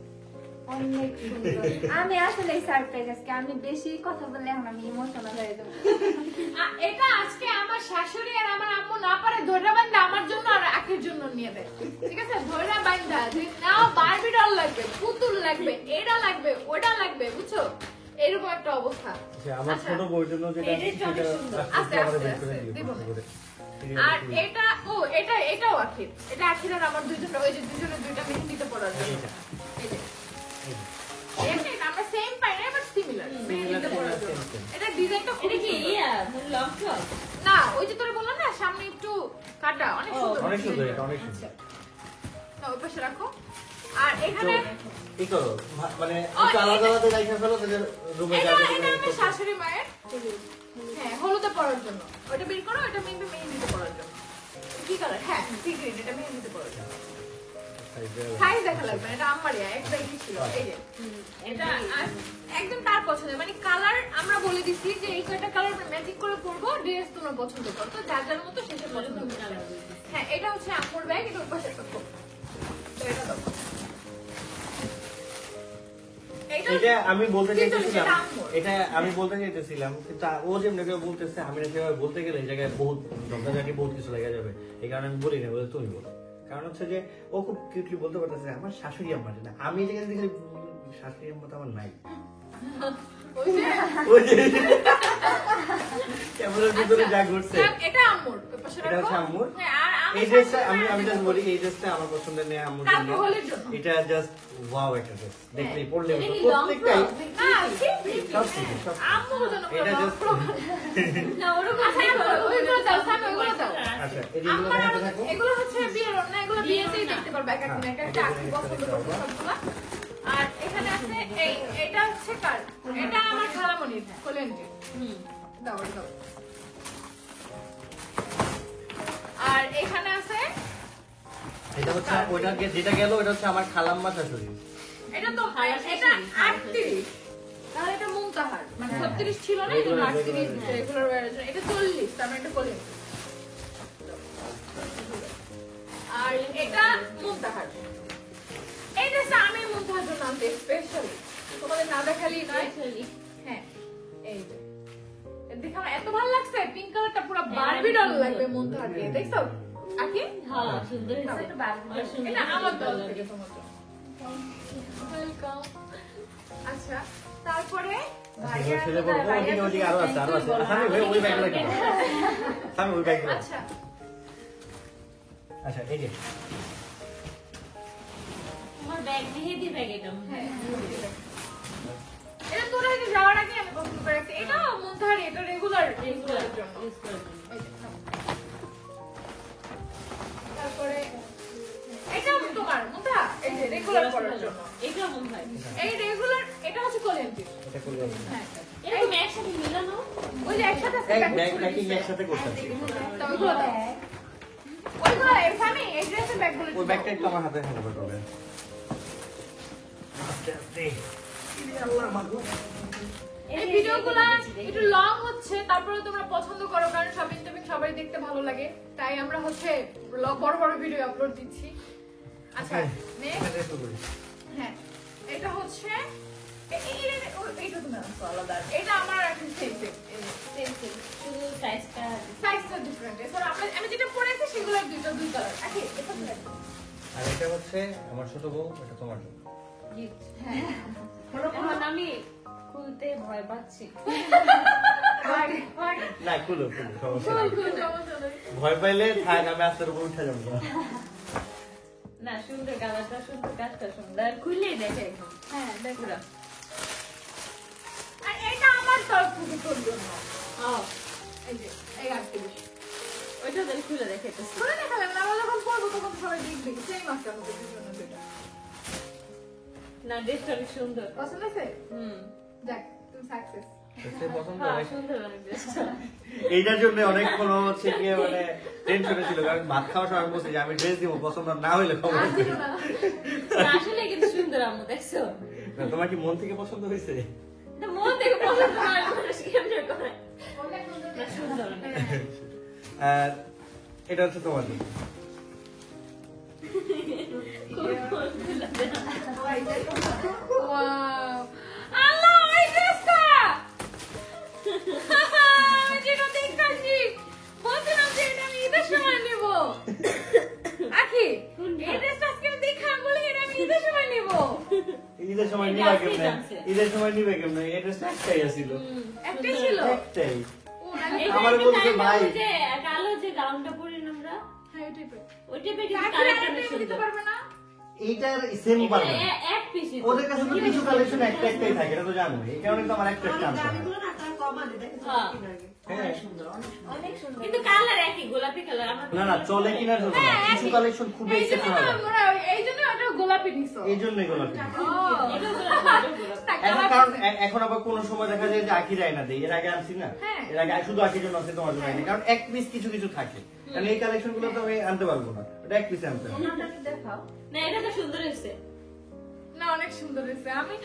B: অনেক সুন্দর আমি আসলে সারপ্রাইজ আজকে আমি বেশি কথা বললে এখন আমি ইমোশনাল হয়ে যাবো
A: এটা আজকে আমার শাশুড়ি আর আমার আম্মু না পারে ধৈর্য বান্ধা আমার জন্য আর আখের জন্য নিয়ে দেয়, ঠিক আছে? ধৈর্য বান্ধা যে না বারবি ডল লাগবে, পুতুল লাগবে, এটা লাগবে, ওটা লাগবে, বুঝছো? এরকম একটা অবস্থা।
C: আমার
A: আচ্ছা।
C: ছোট বউর জন্য যেটা
F: এটা
C: সেটা
F: অনেক সুন্দর।
A: আস্তে
C: আমাদের
A: আস্তে
C: বের করে
A: আস্তে
C: দিও,
A: দিব।
C: কষ্ট করে।
A: আর এটা এটাও আখির, এটা আখির আর আমার দুইজনের, ওই যে দুইজনের দুইটা মেহেন্দিতে পড়ার জন্য।
C: এইটা।
A: এই যে এমনি আমরা সেম পাই না, বাট সিমিলার মেহেন্দিতে পড়ার জন্য। এটা ডিজাইনটা খুব
F: এটা কি
A: সুন্দর।
F: ইয়া লং ফ্রক?
A: না, ওই যে তোরা বললাম না সামনে একটু কাটা, অনেক সুন্দর।
C: অনেক সুন্দর, এটা অনেক সুন্দর।
A: না, ওই পাশে রাখো। আর এখানে
C: কি করো মানে
A: ও,
C: একটু আলাদা আলাদা রাখা ফেলো, তাহলে রুমে
A: এটা
C: যাবে।
A: এটা আমার শাশুড়ি মায়ের, হ্যাঁ, হলুদে পরার জন্য। ওটা বের করো, এটা মেহেন্দিতে পরার জন্য। কি কালার? হ্যাঁ, সি গ্রিন, এটা মেহেন্দিতে পরার জন্য। সাইজ দেখা লাগবে না, এটা আমারই একটাই ছিল। এই যে এটা একদম পছন্দের, মানে কালার আমরা বলে দিচ্ছি যে এই কয়টা কালার ম্যাচিং করে পরবো, ড্রেস তোমরা পছন্দ করো, তো যার যার মতো সেটা পছন্দ করবে। হ্যাঁ, এটা হচ্ছে আম্মুর ব্যাগ, এটা পাশে রাখো। তো এটা দাও।
C: এটা আমি বলতে
A: কিন্তু
C: চাইতেছিলাম,
A: সেটা আম্মুর।
C: এটা আমি বলতে চাইতেছিলাম, কিন্তু ও যেমনি করে বলতেছে আমি না সেভাবে বলতে গেলে এই জায়গায় বহুত ঝগড়াঝাটি বহুত কিছু লেগে যাবে, এই কারণে আমি বলি না, বলে তুমি বলো। কারণ হচ্ছে যে ও খুব কিউটলি বলতে পারতেছে আমার শাশুড়ি আম্মা, না আমি এই জায়গায় দেখে শাশুড়ি আম্মা তো আমার নাই।
A: ওই যে
C: ওই যে ক্যামেরার ভিতরে যা ঘটছে
A: এটা আম্মুর, তো পাশে
C: এটা হচ্ছে
A: রাখো।
C: আম্মুর।
A: হ্যাঁ, আর আমার
C: এই ড্রেসটা
A: শাশুড়ি
C: আমি
A: মায়ের
C: জাস্ট বলি, এই ড্রেসটা আমার পছন্দের নেই আম্মুর
A: কালকে
C: জন্য।
A: হোলির জন্য।
C: এটা জাস্ট ওয়াও একটা ড্রেস, দেখলেই পরলে
F: এটা কি long
C: প্রত্যেকটাই
F: frock?
A: না, ঠিক
C: সব ঠিক, সব ঠিক।
A: আম্মুর জন্য
C: এটা
A: পুরো
C: জাস্ট
F: না ওরকম
A: আচ্ছা, ওইগুলো দাও, সামনে ওইগুলো দাও।
C: আচ্ছা, এই যেগুলো
A: আমার
C: দেখাতে থাকো।
A: এগুলো হচ্ছে বিয়ের অন্য, এগুলো বিয়েতেই দেখতে পারবে এক এক
C: হ্যাঁ,
A: একটা
C: এটা
A: আপনি
C: একটা
A: পছন্দ
C: দেখতে
A: করবে
C: পারবো।
A: সবগুলা। আর এখানে আছে এটা হচ্ছে কার, এটা আমার খালামণির কোলেন্টে। দাও এটা দাও। আর এখানে আছে
C: এটা হচ্ছে ওইটা যেটা গেল, এটা হচ্ছে আমার খালাম্মা শাশুড়ি।
A: এটা তো এটা 38, তাহলে এটা মুমতাহার, মানে 36 ছিল না, এটা
C: Regular,
A: 38
C: regular.
A: রেগুলার ওয়্যার, এটা 40, তার মানে এটা কোলেন্টে। আর এটা মুমতাহার, এই ড্রেসটা আমি মুমতাহার জন্য আনতে স্পেশালি, তোমাদের না দেখালেই নয়। হ্যাঁ, এই যে দেখো এত ভালো লাগছে, পিঙ্ক কালারটা পুরো বারবি ডল লাগবে মুমতাহার দিয়ে, দেখছো আকি?
F: হ্যাঁ সুন্দর হয়েছে।
A: এটা আমার তরফ থেকে তোমার জন্য। ওয়েলকাম। আচ্ছা, তারপরে
C: এগুলো ছেড়ে বলবো, ওদিকে ওদিকে আরো আছে, আরো আছে। আচ্ছা, আমি ওই ব্যাগগুলো কিনবো। আমি ওই ব্যাগগুলো।
A: আচ্ছা
C: আচ্ছা, এই যে
F: আমার ব্যাগ মেহেদি ব্যাগ এটা মনে হয়।
A: হ্যাঁ, এটা তোরা এই যে যাওয়ার আগে আমি পছন্দ করে রাখছি, এটা মুমতাহার, এটা রেগুলার রেগুলারের জন্য।
F: Use করার জন্য।
A: এই যে, নাও। তারপরে এটা তোমার মুমতা, এই যে রেগুলার করার জন্য।
F: এটা মনে হয়।
A: এই রেগুলার, এটা হচ্ছে কোলেন্টি।
C: এটা করলে
A: হ্যাঁ,
F: এরকম একসাথে মিলানো?
A: ওই যে একসাথে আছে,
C: এক
A: প্যাকেট
C: ব্যাগ
A: করে
C: প্যাকিং
A: দিচ্ছে।
C: একসাথে করতেছি।
A: তা ওইগুলো দাও। ওইগুলো এখানে এই ড্রেসের ব্যাগগুলো
C: ওই ব্যাগটা একটু আমার হাতে হ্যান্ড ওভার করবেন। আস্তে আস্তে।
A: এই ভিডিওগুলো একটু লং হচ্ছে, তারপরে তোমরা পছন্দ করো, কারণ শপিং টপিং সবাই দেখতে ভালো লাগে, তাই আমরা হচ্ছে বড় বড় ভিডিও আপলোড দিচ্ছি। আচ্ছা, নেক্সট।
C: এটা একটু করি।
A: হ্যাঁ, এটা হচ্ছে এইটা তুমি আনছো আলাদা, এটা আমার একটা সেম
F: শুধু সাইজটা
A: সাইজটা ডিফারেন্ট। এছাড়া আমি যেটা পরেছি সেগুলোর দুই কালার আছে। এটা তো দেখো
C: আর এটা হচ্ছে আমার ছোট বউ, এটা তোমার জন্য।
F: গিফট।
A: হ্যাঁ,
F: এখন আমি খুলতে ভয় পাচ্ছি।
C: না, খুলো খুলো, সমস্যা নেই।
A: খুব সমস্যা নেই।
C: ভয় পাইলে থাক, আমি আস্তের উপর উঠে যাবো।
F: না সুন্দর কালারটা সুন্দর, কাজটা সুন্দর, খুললেই দেখে এখন।
A: হ্যাঁ, দেখো।
F: পুরা।
A: আর এটা আমার তরফ থেকে তোর জন্য।
F: ও,
A: এই যে এই 38
F: ওইটা তাহলে খুলে দেখাইতেছি।
A: করে দেখালাম না, আমরা যখন পড়বো তখন সবাই দেখবে সেম আছে আমাদের দুজনের দুইটা।
F: না ড্রেসটা অনেক সুন্দর।
A: পছন্দ আছে?
F: হুম।
A: যাক, তুমি সাকসেস।
C: সে পছন্দ
F: হ্যাঁ
C: হয়।
F: সুন্দর অনেক ড্রেসটা।
C: এইটার জন্য অনেক কোনো হচ্ছে গিয়ে মানে টেনশনে ছিল, কারণ ভাত খাওয়ার সময় বলছি যে আমি ড্রেস দিব, পছন্দ না হইলে খবর
A: আর দিও না।
F: না, আসলে কিন্তু সুন্দর আম্মু, দেখছো?
C: না, তোমার কি মন থেকে পছন্দ হয়েছে?
F: এটা মন থেকে পছন্দ হয়, মানুষ কেমনে করে?
A: অনেক সুন্দর।
F: না, সুন্দর অনেক।
C: আর এটা হচ্ছে তোমার জন্য।
A: Wow! আল্লাহ, এই ড্রেসটা! আমি যেটা দেখাচ্ছি, বলছিলাম যে এটা আমি ঈদের সময় নিব। আখি, এই ড্রেসটা আজকে আমি দেখা বলি এটা আমি ঈদের সময় নিব।
C: ঈদের সময়
F: এটা
C: নিবা
F: আজকেই
C: কেমনে?
F: জানছে।
C: ঈদের সময় নিবে কেমনে? এই ড্রেসটা একটাই আছিল।
A: একটাই ছিল?
C: একটাই।
A: ও, নাহলে-
F: এটা
C: আমার
F: একটু
C: বলছে
F: কালো
C: ভাই।
F: যে কালো যে গাউনটা পরি আমরা,
A: হ্যাঁ, এটাই তো।
F: ওই টাইপের কিন্তু
A: কাকিরা
F: কালেকশন
A: একটা দিতে
F: সুন্দর।
A: পারবে না?
C: এইটার সেম পারবে না।
F: এক পিস
C: ওদের কাছে তো কিছু কালেকশন একটা একটাই থাকে, এটা তো জানো। এই কারণে তো আমার একটা একটা আনতে হয়। হ্যাঁ।
F: কিন্তু কালার একই, গোলাপি কালার। আমার
C: না না, চলে কিনার জন্য না। কিছু কালেকশন খুব
A: এই জন্য
C: এক্সেপশনাল হয়।
A: এই জন্য ওটা গোলাপি নিছো।
C: এই জন্যই এগুলো কিনি।
A: ও,
F: এটাও গোলাপি, এটাও গোলাপি।
C: এখন কারণ এখন আবার কোন সময় দেখা যায় যে আখির আয়না দেয়, এর আগে আনছি না,
A: হ্যাঁ।
C: এর আগে শুধু আখির জন্য আছে, তোমার জন্য আইনি, কারণ এক পিস কিছু কিছু থাকে, কারণ এই কালেকশন গুলো তো আমি আনতে পারবো না, ওটা এক পিস আনতে হবে।
F: না এটা তো সুন্দর হয়েছে।
A: না, অনেক সুন্দর হয়েছে। আমি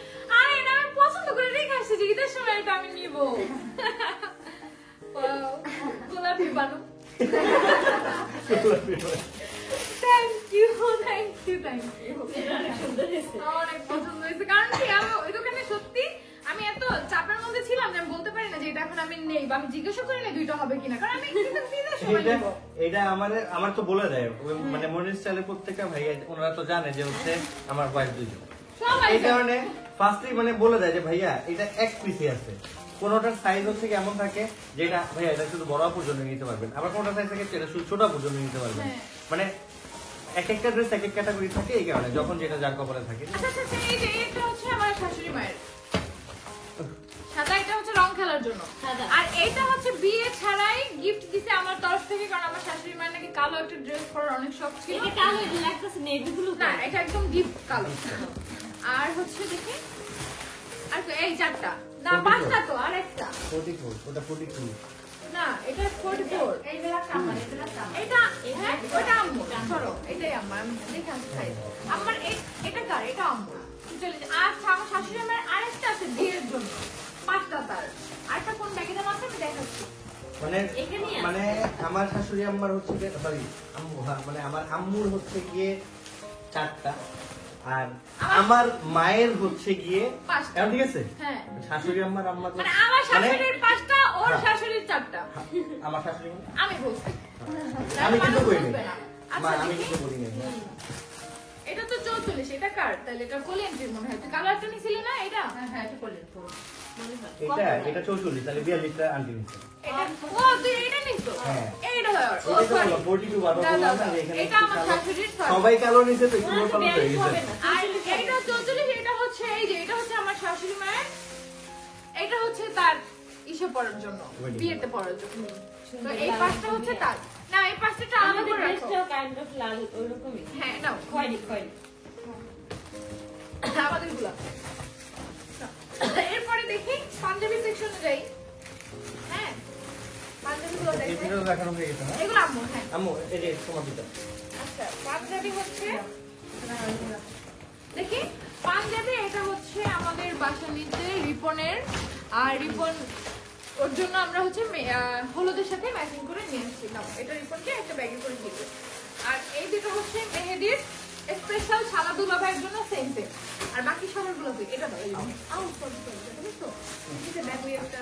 A: এটা আমি পছন্দ করে রেখে আসছি যে ঈদের এটা আমি নিব। Wow, গোলাপি Banu. Thank you, thank you, thank you.
F: এটা অনেক সুন্দর হয়েছে।
A: আমার অনেক পছন্দ হয়েছে কারণ কি আমি ওই দোকানে সত্যি আমি এত চাপের মধ্যে ছিলাম যে আমি বলতে পারি না যে এটা এখন আমি নেই বা আমি জিজ্ঞাসা করি না দুইটা হবে কিনা কারণ আমি কিন্তু ফ্রিজের সময়
C: এটা
A: নেব।
C: এটা আমার তো বলে দেয় মানে মনির স্টাইলের প্রত্যেকটা ভাই ওনারা তো জানে যে হচ্ছে আমার ওয়াইফ দুজন
A: সবাই
C: এই কারণে ফার্স্টলি মানে বলে দেয় যে ভাইয়া এটা এক পিসি আছে কোনোটার সাইজ হচ্ছে কি এমন থাকে যেটা ভাইয়া এটা শুধু বড় পর্যন্ত নিতে পারবেন আবার কোনোটা সাইজ থাকে এটা শুধু ছোট পর্যন্ত নিতে পারবেন
A: হ্যাঁ।
C: মানে এক একটা ড্রেস এক এক ক্যাটাগরি থাকে এই কারণে যখন যেটা যার কপালে থাকে
A: আচ্ছা আচ্ছা আচ্ছা, এই যে এটা হচ্ছে আমার শাশুড়ি মায়ের সাদা, এটা হচ্ছে রং খেলার জন্য
F: সাদা।
A: আর এইটা হচ্ছে বিয়ে ছাড়াই গিফট দিছে আমার তরফ থেকে কারণ আমার শাশুড়ি মায়ের নাকি কালো একটা ড্রেস পরার অনেক শখ ছিল।
F: এটা কালো লাগতেছে নেভি ব্লু
A: না এটা একদম ডিপ কালো। আর হচ্ছে দেখি আর তো এই চারটা না 5টা তো আর একটা
C: 44 ওটা 42
A: না এটা 44
B: এই বেলা কামার এই বেলা কামার
A: এটা হ্যাঁ ওটা আম্মু ধরো এটাই আম্মু আমি দেখে আসতে চাই আমার এটা কার এটা আম্মু চলে আচ্ছা আমার শাশুড়ি আমার আরেকটা আছে বিয়ের জন্য 5টা তার আরেকটা কোন ব্যাগে দাম আছে আমি দেখাচ্ছি
C: মানে
F: এখানেই আছে।
C: মানে আমার শাশুড়ি আম্মার হচ্ছে গিয়ে সরি আম্মু হ্যাঁ মানে আমার আম্মুর হচ্ছে গিয়ে 4টা আর আমার মায়ের হচ্ছে গিয়ে
A: 5টা।
C: এখন ঠিক আছে
A: হ্যাঁ
C: শাশুড়ি আম্মার আম্মা তো
A: মানে আমার শাশুড়ির 5টা ওর
C: হ্যাঁ।
A: শাশুড়ির 4টা
C: আমার শাশুড়ি
A: আমি বলছি
C: আমি কিন্তু
A: মানুষ
C: করিনি
A: বুঝবে না।
C: মা
A: আচ্ছা
C: আমি
A: দেখি।
C: কিন্তু করিনি
A: এটা তো 44 এটা কার তাহলে এটা কোলিয়ান্টির মনে হয় তুই কালারটা নিছিলি না এটা
B: হ্যাঁ এটা করলেন তো
C: এটা 44 তাহলে 42টা আন্টি নিচ্ছে
A: এটা ও তুই এটা নিছো
C: হ্যাঁ।
A: এইটা হয় ও
C: ওটাই তো
A: সরি
C: বললাম, 42 বাবা
A: দাও,
C: বললাম না
A: দাও,
C: যে এখানে
A: এটা
C: একটু
A: আমার
C: কালো-
A: শাশুড়ির sorry।
C: সবাই কালো নিছে তো একটু
F: না,
C: কালো হয়ে
F: বেশ
C: গেছে
F: হবে না।
A: আর এইটা 44 এটা হচ্ছে এই যে এটা হচ্ছে আমার শাশুড়ি মায়ের এটা হচ্ছে তার ইসে পড়ার জন্য
C: Wedding.
A: বিয়েতে পড়ার জন্য তো এই পাঁচটা হচ্ছে তার না এই পাঁচটা আলাদা
F: আমাদের
A: করে রাখো
F: ড্রেসটাও কাইন্ড অফ লাল ওইরকমই
A: হ্যাঁ নাও
F: খয়েরি খয়েরি
A: আমাদের গুলো এরপরে দেখি পাঞ্জাবি সেকশনে যাই হ্যাঁ পাঞ্জাবি গুলো
C: এই
A: দেখি
C: ভিডিও দেখানো হয়ে গেছে না
A: এগুলো আম্মু হ্যাঁ
C: আম্মু এই যে তোমার দিটা
A: আচ্ছা পাঞ্জাবি হচ্ছে দেখি পাঞ্জাবি এটা হচ্ছে আমাদের বাসানিতে রিপনের আর রিপন ওর জন্য আমরা হচ্ছে হলুদের সাথে ম্যাচিং করে নিয়ে আসছি নাও এটা রিপনকে একটা ব্যাগে করে দিব আর এই দুটো হচ্ছে মেহেদির স্পেশাল সাদা দুলাভাইয়ের জন্য সেম সেম আর বাকি সবার গুলো তুই এটা দাও এই আউ সরি সরি বুঝছো তো এটা ব্যাগ ওই একটা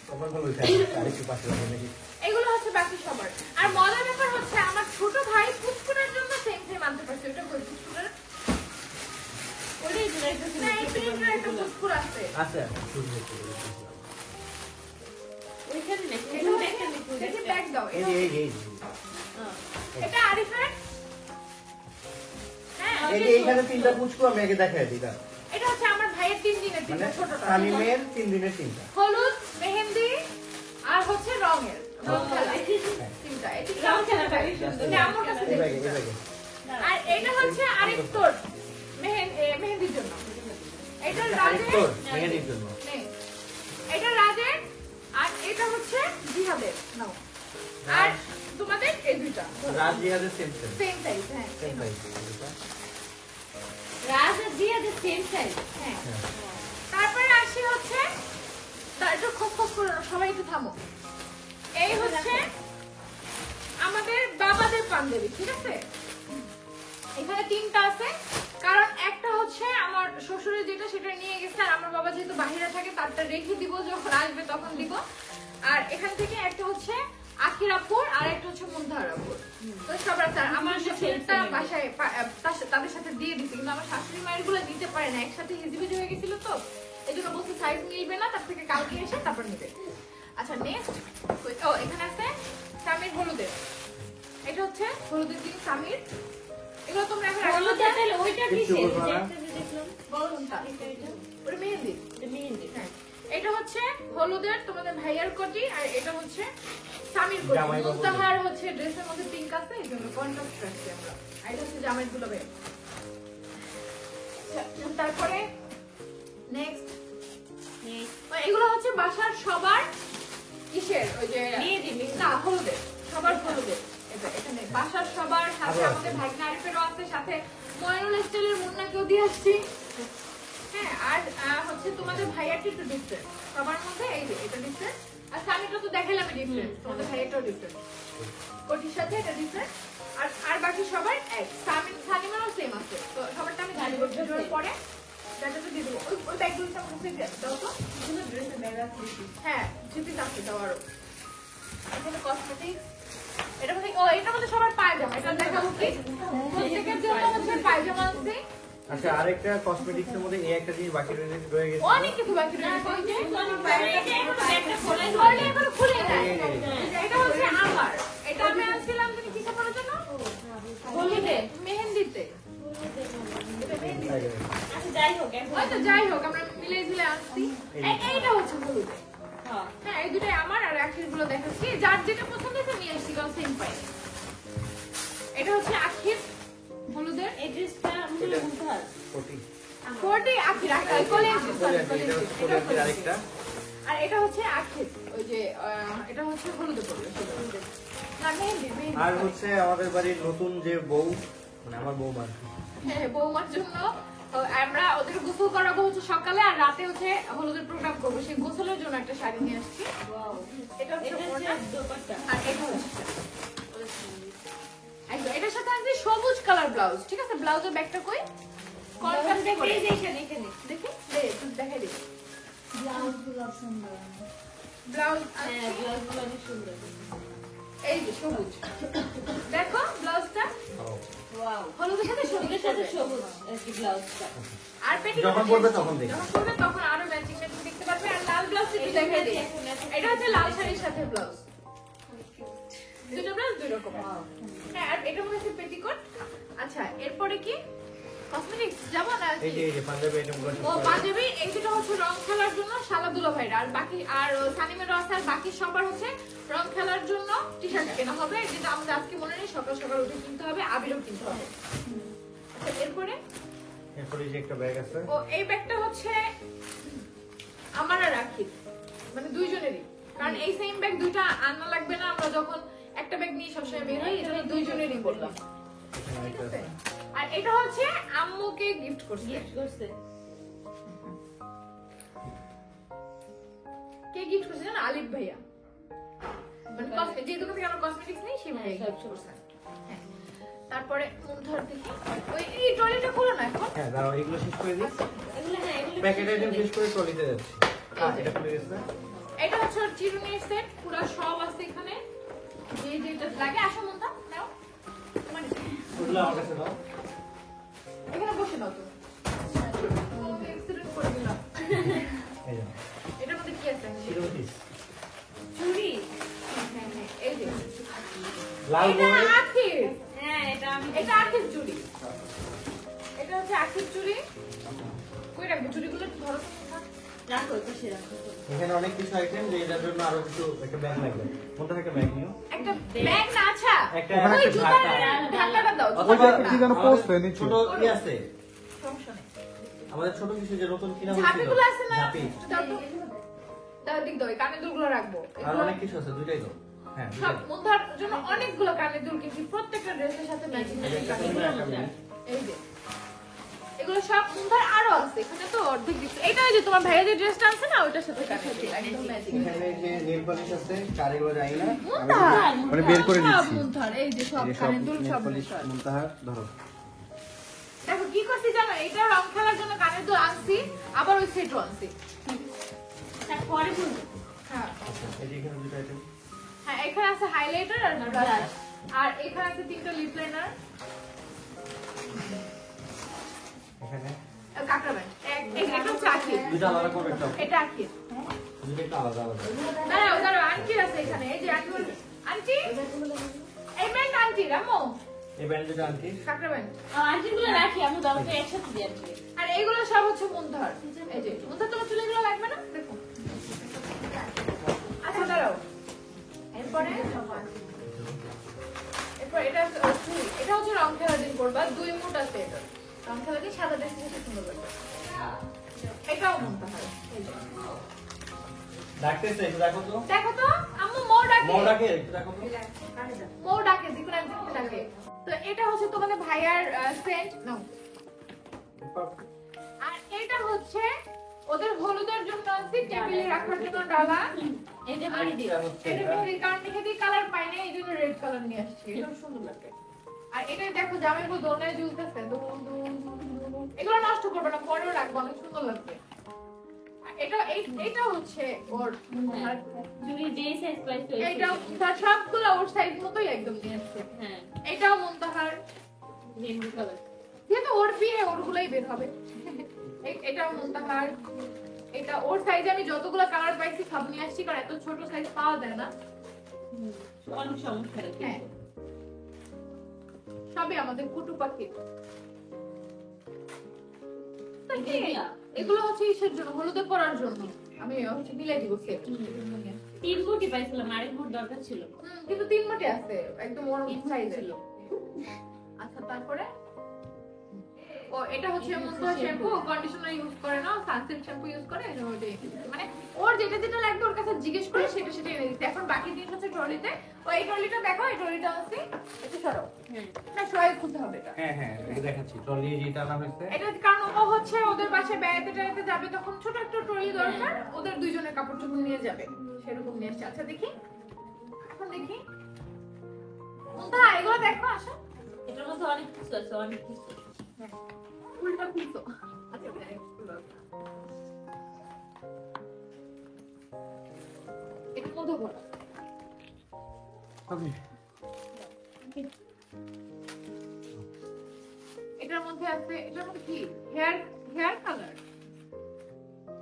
C: কখন ভালো হইছে আরেকটু পাশে লাগে নাকি
A: এগুলো হচ্ছে বাকি সবার আর মজার ব্যাপার হচ্ছে আমার ছোট ভাই পুষ্কুরের জন্য সেম সেম আনতে পারছে ওটা কই পুষ্কুরের
F: ওটাই তো লাগতেছে
A: না এই প্রিন্টের একটা পুষ্কুর আছে
C: আচ্ছা শুরু হচ্ছে
F: ওইখানে নাকি
A: এটা
F: ওটা দেখেন
A: দেখি ব্যাগ দাও
C: এই
A: এটা-
C: যে এই যে এই যে।
A: এটা আরিফের হ্যাঁ
C: এই যে এইখানে তিনটা পুচকু আমি আগে দেখাই দিই দাঁড়া।
A: এটা হচ্ছে আমার ভাইয়ের 3 দিনের
C: মানে
A: তিনটা ছোটটা
C: তামিমের 3 দিনের 3টা
A: হলুদ মেহেন্দি আর হচ্ছে রঙের রং খেলা তিনটা এই তিনটা
F: রং
A: হচ্ছে
F: খেলাটা
A: আমার
F: বেশ সুন্দর।
A: এটা আমার কাছে
C: এই ব্যাগে
A: দেখি।
C: এই ব্যাগে
A: আর এটা হচ্ছে আরেক তোর মেহেন্দির জন্য এটা রাজের
C: আরেকটু মেহেদির জন্য
A: নেই। এটা রাজের আর এটা হচ্ছে জিহাদের নাও আর তোমাদের এই দুইটা
C: রাজ জিহাদের সেম সেম
A: সেম সাইজ হ্যাঁ
C: সেম সাইজ
F: রাজ আর জিয়া যে সেম সাইজ
A: হ্যাঁ তারপরে আসি হচ্ছে একটু খোপ খোপ করে নাও, সবাই একটু থামো এই হচ্ছে আমাদের বাবাদের পাঞ্জাবি ঠিক আছে এখানে 3টা আছে কারণ একটা হচ্ছে আমার শ্বশুরের যেটা সেটা নিয়ে গেছে আর আমার বাবা যেহেতু বাইরে থাকে তারটা রেখে দিব যখন আসবে তখন দিব আর এখান থেকে একটা হচ্ছে আখিরাপুর আর একটা হচ্ছে মুন্তাহারাপুর তো সবার তার আমার শ্বশুরটা বাসায় তাদের সাথে দিয়ে দিচ্ছে কিন্তু আমার শাশুড়ি মায়ের গুলো দিতে পারে না একসাথে হিজিবিজি হয়ে গেছিল তো এই জন্য বলছি সাইজ মিলবে না তার থেকে কালকে এসে তারপর নিবে আচ্ছা নেক্সট ও এখানে আছে স্বামীর হলুদের এটা হচ্ছে হলুদের দিন স্বামীর এগুলো তোমরা এখন
F: হলুদ
A: রাখো।
F: তাহলে ওইটা কি
C: একটু
F: শেড
C: বলবো না?
F: একটা যে দেখলাম
A: বলো কোনটা? ওটা মেহেন্দি
F: এটা মেহেন্দি
A: হ্যাঁ এটা হচ্ছে হলুদের তোমাদের ভাইয়ার কোটি আর এটা হচ্ছে স্বামীর কোটি
C: জামাই বাবুদের।
A: মুস্তাহার হচ্ছে ড্রেসের মধ্যে পিঙ্ক আছে এই জন্য কন্ট্রাস্ট রাখছি আমরা আর এটা হচ্ছে জামাইয়ের গুলোবে তারপরে নেক্সট এগুলো হচ্ছে বাসার সবার কিসের ওই যে
F: মেহেদি,
A: না হলুদের সবার হলুদের এটা এখানে বাসার সবার সাথে
C: আরো আছে।
A: আমাদের ভাগ্না আরিফেরও আছে সাথে ময়নুল স্টাইলের মুন্নাকেও দিয়ে আসছি আর হচ্ছে তোমাদের ভাইয়াটা একটু ডিফারেন্ট সবার মধ্যে। এই যে এটা ডিফারেন্ট, আর সামিটা তো দেখাইলাম ডিফারেন্ট, তোমাদের ভাইয়াটাও ডিফারেন্ট, কোটির সাথে এটা ডিফারেন্ট। আর বাকি সবার এক। সানিমারও সেম আছে, তো সবারটা আমি জানি ভিডিওর পরে যাতে তো দিয়ে দেবো। ওই ব্যাগগুলো সব মুখে দাও তো, এগুলো ড্রেসের ব্যাগ আছে। হ্যাঁ জিপি আছে, দাও আরো। এখানে কসমেটিক্স, এটা মধ্যে এটার মধ্যে সবার পায়জামা, এটা দেখাবো কি প্রত্যেকের জন্য হচ্ছে পায়জামা আছে।
C: আচ্ছা, আরেকটা কসমেটিক্স এর মধ্যে এই একটা জিনিস বাকি রয়ে গেছে।
A: অনেক কিছু বাকি রয়েছে।
F: খোলে
A: এখনো খুলে নাই। এটা হচ্ছে আমার, এটা আমি আনছিলাম তুমি কিসে পড়ার জন্য? হলুদে, মেহেন্দিতে।
F: আচ্ছা যাই হোক
A: হয়তো যাই হোক আমরা মিলে ঝুলে আনছি। এইটা হচ্ছে হলুদে। হ্যাঁ এই দুটাই আমার, আর আখির গুলো দেখাচ্ছি, যার যেটা পছন্দ হয়েছে নিয়ে আসছি, কারণ সেম পাই। এটা হচ্ছে আখির হলুদের।
F: এই ড্রেসটা মুখে মুখে
A: 40 আখির কলেজ।
C: আরেকটা,
A: আর এটা হচ্ছে আখির, ওই যে এটা হচ্ছে হলুদে পড়বে না, মেহেন্দি।
C: আর হচ্ছে আমাদের বাড়ির নতুন যে বউ, মানে আমার বৌমা,
A: হ্যাঁ বৌমার জন্য আমরা ওদের গোসল করাবো হচ্ছে সকালে, আর রাতে হচ্ছে হলুদের প্রোগ্রাম করবো, সেই গোসলের জন্য একটা শাড়ি নিয়ে আসছি। এটা হচ্ছে ওড়না, আর এটা হচ্ছে একদম এটার সাথে আছে সবুজ কালার ব্লাউজ। ঠিক আছে, ব্লাউজের ব্যাগটা কই? কন্ট্রাস্ট করে
F: এখানে
A: দেখি, দে তুই দেখাই দে।
B: ব্লাউজগুলো সুন্দর।
A: ব্লাউজ
F: হ্যাঁ ব্লাউজগুলো অনেক সুন্দর।
A: এই যে সবুজ, দেখো ব্লাউজটা
F: ওয়াও,
A: হলুদের সাথে
F: সবুজের সাথে সবুজ আর কি ব্লাউজটা।
A: আর পেটি
C: যখন পরবে তখন দেখবে।
A: যখন পরবে তখন আরো ম্যাচিং ম্যাচিং দেখতে পারবে। আর লাল ব্লাউজ একটু দেখাই দিই, এটা হচ্ছে লাল শাড়ির সাথে ব্লাউজ। দুটো ব্লাউজ দুই রকম। হ্যাঁ, আর এটা মনে হচ্ছে পেটিকোট। আচ্ছা এরপরে কি কসমেটিক্স যাবো না?
C: এই যে পাঞ্জাবি আইটেমগুলো
A: ও পাঞ্জাবি, এই দুটো হচ্ছে রং খেলার জন্য শালা দুলা ভাইরা, আর বাকি আর সানিমের আছে, আর বাকি সবার হচ্ছে রং খেলার জন্য টি শার্ট কেনা হবে, যেটা আমাদের আজকে মনে নেই, সকাল সকাল উঠে কিনতে হবে, আবিরও কিনতে হবে। আচ্ছা এরপরে
C: যে একটা ব্যাগ আছে,
A: ও এই ব্যাগটা হচ্ছে আমার আর রাখির, মানে দুইজনেরই, কারণ এই সেম ব্যাগ দুইটা আনা লাগবে না, আমরা যখন একটা ব্যাগ নিয়ে সবসময় বের হই, এজন্য দুইজনেরই বললাম। ঠিক আছে, আর এটা হচ্ছে আম্মুকে গিফট করছে। কে গিফট করছে জানো? আলিফ ভাইয়া, মানে যে দোকান থেকে আমার কসমেটিক্স নেই সেই ভাইয়া গিফট করছে। হ্যাঁ, তারপরে ধর দেখি ওই এই ট্রলিটা খোলো না এখন।
C: হ্যাঁ দাঁড়াও, এগুলো শেষ করে দিই,
F: এগুলো হ্যাঁ এগুলো
C: প্যাকেট আইটেম শেষ করে ট্রলিতে যাচ্ছি। হ্যাঁ এটা খুলে গেছে।
A: এটা হচ্ছে ওর চিরুনির সেট, পুরো সব আছে এখানে, যে যেটা লাগে। আসো মনটা নাও, তোমার
C: ওগুলো আমার কাছে দাও।
A: এখানে বসে দাও তো। এক্সিডেন্ট করে দিলাম।
C: এই যে
A: এটার মধ্যে কি আছে?
C: শিরোটিস
A: চুড়ি। হ্যাঁ হ্যাঁ, এই যে
C: লাল
A: এটা
C: গোল্ড।
A: আখির।
F: হ্যাঁ এটা আমি
A: এটা আখির চুড়ি, এটা হচ্ছে আখির চুড়ি। কই রাখবো চুড়িগুলো? একটু ধরো তো।
F: রাখো পাশে রাখো।
C: এখানে অনেক কিছু আইটেম, যে এটার জন্য আরো কিছু একটা ব্যাগ লাগবে। কোনটা একটা ব্যাগ নিও,
A: একটা ব্যাগ না, আচ্ছা
C: একটা
A: ওই জুতার ঢাকাটা দাও।
C: অথবা
E: কি যেন পোস্ট হয়ে নিচ্ছে।
C: ছোট ই আছে
A: সমস্যা নেই।
C: আমাদের ছোট কিছু যে নতুন কিনা হয়েছিল,
A: ঝাঁপিগুলো আছে না?
C: ঝাঁপি।
A: দাও তো। দাও দিক দাও, এই কানের দুলগুলো রাখবো।
C: আর
A: এগুলো
C: অনেক কিছু আছে, দুইটাই তো। হ্যাঁ
A: সব
C: দুইটাই।
A: মুদ্রার জন্য অনেকগুলো কানের দুল কিনছি, প্রত্যেকটা ড্রেসের সাথে ম্যাচিং
C: এই যে একটা
A: ম্যাচিং।
C: সুন্দর একটা ব্যাগ।
A: এই যে এগুলো সব মুদ্রার আরো আছে, এখানে তো অর্ধেক দিচ্ছে। এটা ওই যে তোমার ভাইয়া যে ড্রেসটা আছে না, ওইটার সাথে কানের দুল একদম ম্যাচিং।
C: এখানে যে নেল পলিশ আছে, কারিগুলো জানি না,
A: মুদ্রার
E: মানে বের করে
A: সব
E: দিচ্ছি।
A: মুদ্রার, এই যে সব
C: এই সব
A: কানের দুল
C: নেল
A: সব
C: পলিশ
A: মুদ্রার।
C: মুনতাহা ধরো।
A: দেখো কি করছি জানো, এটা রং খেলার জন্য কানের দুল আনছি, আবার ওই সেটও আনছি।
F: তারপরে বলবো
A: হ্যাঁ
C: এই যে এখানে দুটো আইটেম,
A: হ্যাঁ, এখানে আছে হাইলাইটার আর ব্লাশ, আর এখানে আছে তিনটা লিপ লাইনার,
C: এখানে
A: কাকড়া ব্যান্ড। এটা হচ্ছে আখির,
C: দুটো আলাদা করে একটা,
A: এটা আখির।
C: দুটো একটু আলাদা আলাদা।
A: দাঁড়াও দাঁড়াও, আন্টি আছে এখানে, এই যে আন্টি আন্টি, এই ব্যান্ড আন্টি রামো,
C: এই ব্যান্ড দুটো আনছি।
A: কাকড়া ব্যান্ড।
F: আন্টিগুলো রাখি, আমি বাবাকে একসাথে দিয়ে আসবো।
A: আর এইগুলো সব হচ্ছে মুন্ধার। এই যে মুন্ধার, তোমার চুলগুলো লাগবে না? দেখো। আচ্ছা দাঁড়াও, এরপরে এরপর এটা চুড়ি, এটা হচ্ছে রং খেলা দিন করবা, 2 মুট আছে এটা। রং খেলা দিন সাদা ড্রেসের সাথে সুন্দর লাগবে। এটাও মুন্তাহার। এই যে
C: ডাকতেছে, একটু দেখো তো।
A: দেখো তো, আম্মু মৌ ডাকে।
C: মৌ ডাকে, একটু দেখো তো।
A: মৌ ডাকে, যে কোনো একজনকে ডাকে। তো এটা হচ্ছে তোমাদের ভাইয়ার সেন্ট নাও। আর এটা হচ্ছে হচ্ছে ওদের হলুদের জন্য আছে টেবিলে রাখার জন্য ডালা।
F: এই যে মেহেদি।
A: এটা মেহেদির কারণ মেহেদি কালার পাই না, এই জন্য রেড কালার নিয়ে আসছি, এটা সুন্দর লাগে। আর এটা দেখো জামাইগুলো দোলনায় ঝুলতেছে, এগুলো নষ্ট করবে না, পরেও রাখবো, অনেক সুন্দর লাগবে। আর এটা হচ্ছে ওর
F: তুমি যে সাইজ পাইছো
A: এইটা সবগুলো ওর সাইজ মতোই একদম নিয়ে আসছে।
F: হ্যাঁ
A: এটাও মুনতাহার,
F: মেহেদি কালার।
A: যেহেতু ওর বিয়ে ওরগুলোই বের হবে। এটাও মুনতাহার, এটা ওর সাইজে আমি যতগুলো কালার পাইছি সব নিয়ে আসছি, কারণ এত ছোট সাইজ পাওয়া যায় না।
F: অনেক সমস্যা আছে।
A: হ্যাঁ সবই আমাদের কুটু পাখি। এগুলো হচ্ছে ইসের জন্য, হলুদে পরার জন্য আমি হচ্ছে মিলাই দিব সেট।
F: 3 কোটি পাইছিলাম, আরেক মোট দরকার ছিল।
A: কিন্তু 3 মোটে আছে, একদম ওর সাইজ ছিল। আচ্ছা তারপরে ও এটা হচ্ছে মুনতাহার শ্যাম্পু, কন্ডিশনার ইউজ করে না, সানসিল্ক শ্যাম্পু ইউজ করে। মানে ওর যেটা যেটা লাগবে ওর কাছে জিজ্ঞেস করে সেটা সেটা এনে দিতে। এখন বাকি জিনিস হচ্ছে ট্রলিতে। ও এই ট্রলিটা দেখো, এই ট্রলিটা আছে, একটু সরাও। না সবাই খুলতে হবে এটা।
C: হ্যাঁ হ্যাঁ এটা দেখাচ্ছি, ট্রলি যেটা আনা হয়েছে।
A: এটা কারণ ও হচ্ছে ওদের বাসায় বেড়াতে টেড়াতে যাবে, তখন ছোট একটা ট্রলি দরকার, ওদের দুইজনের কাপড় চোপড় নিয়ে যাবে, সেরকম নিয়ে আসছে। আচ্ছা দেখি, এখন দেখি মুনতাহা এগুলো দেখো, আসো।
F: এটার মধ্যে অনেক কিছু আছে, অনেক কিছু।
A: ফুলটা খুলছো। আচ্ছা এটা মধু ভরা।
E: ওকে
A: এটার মধ্যে আছে, এটার মধ্যে কি হেয়ার কালার,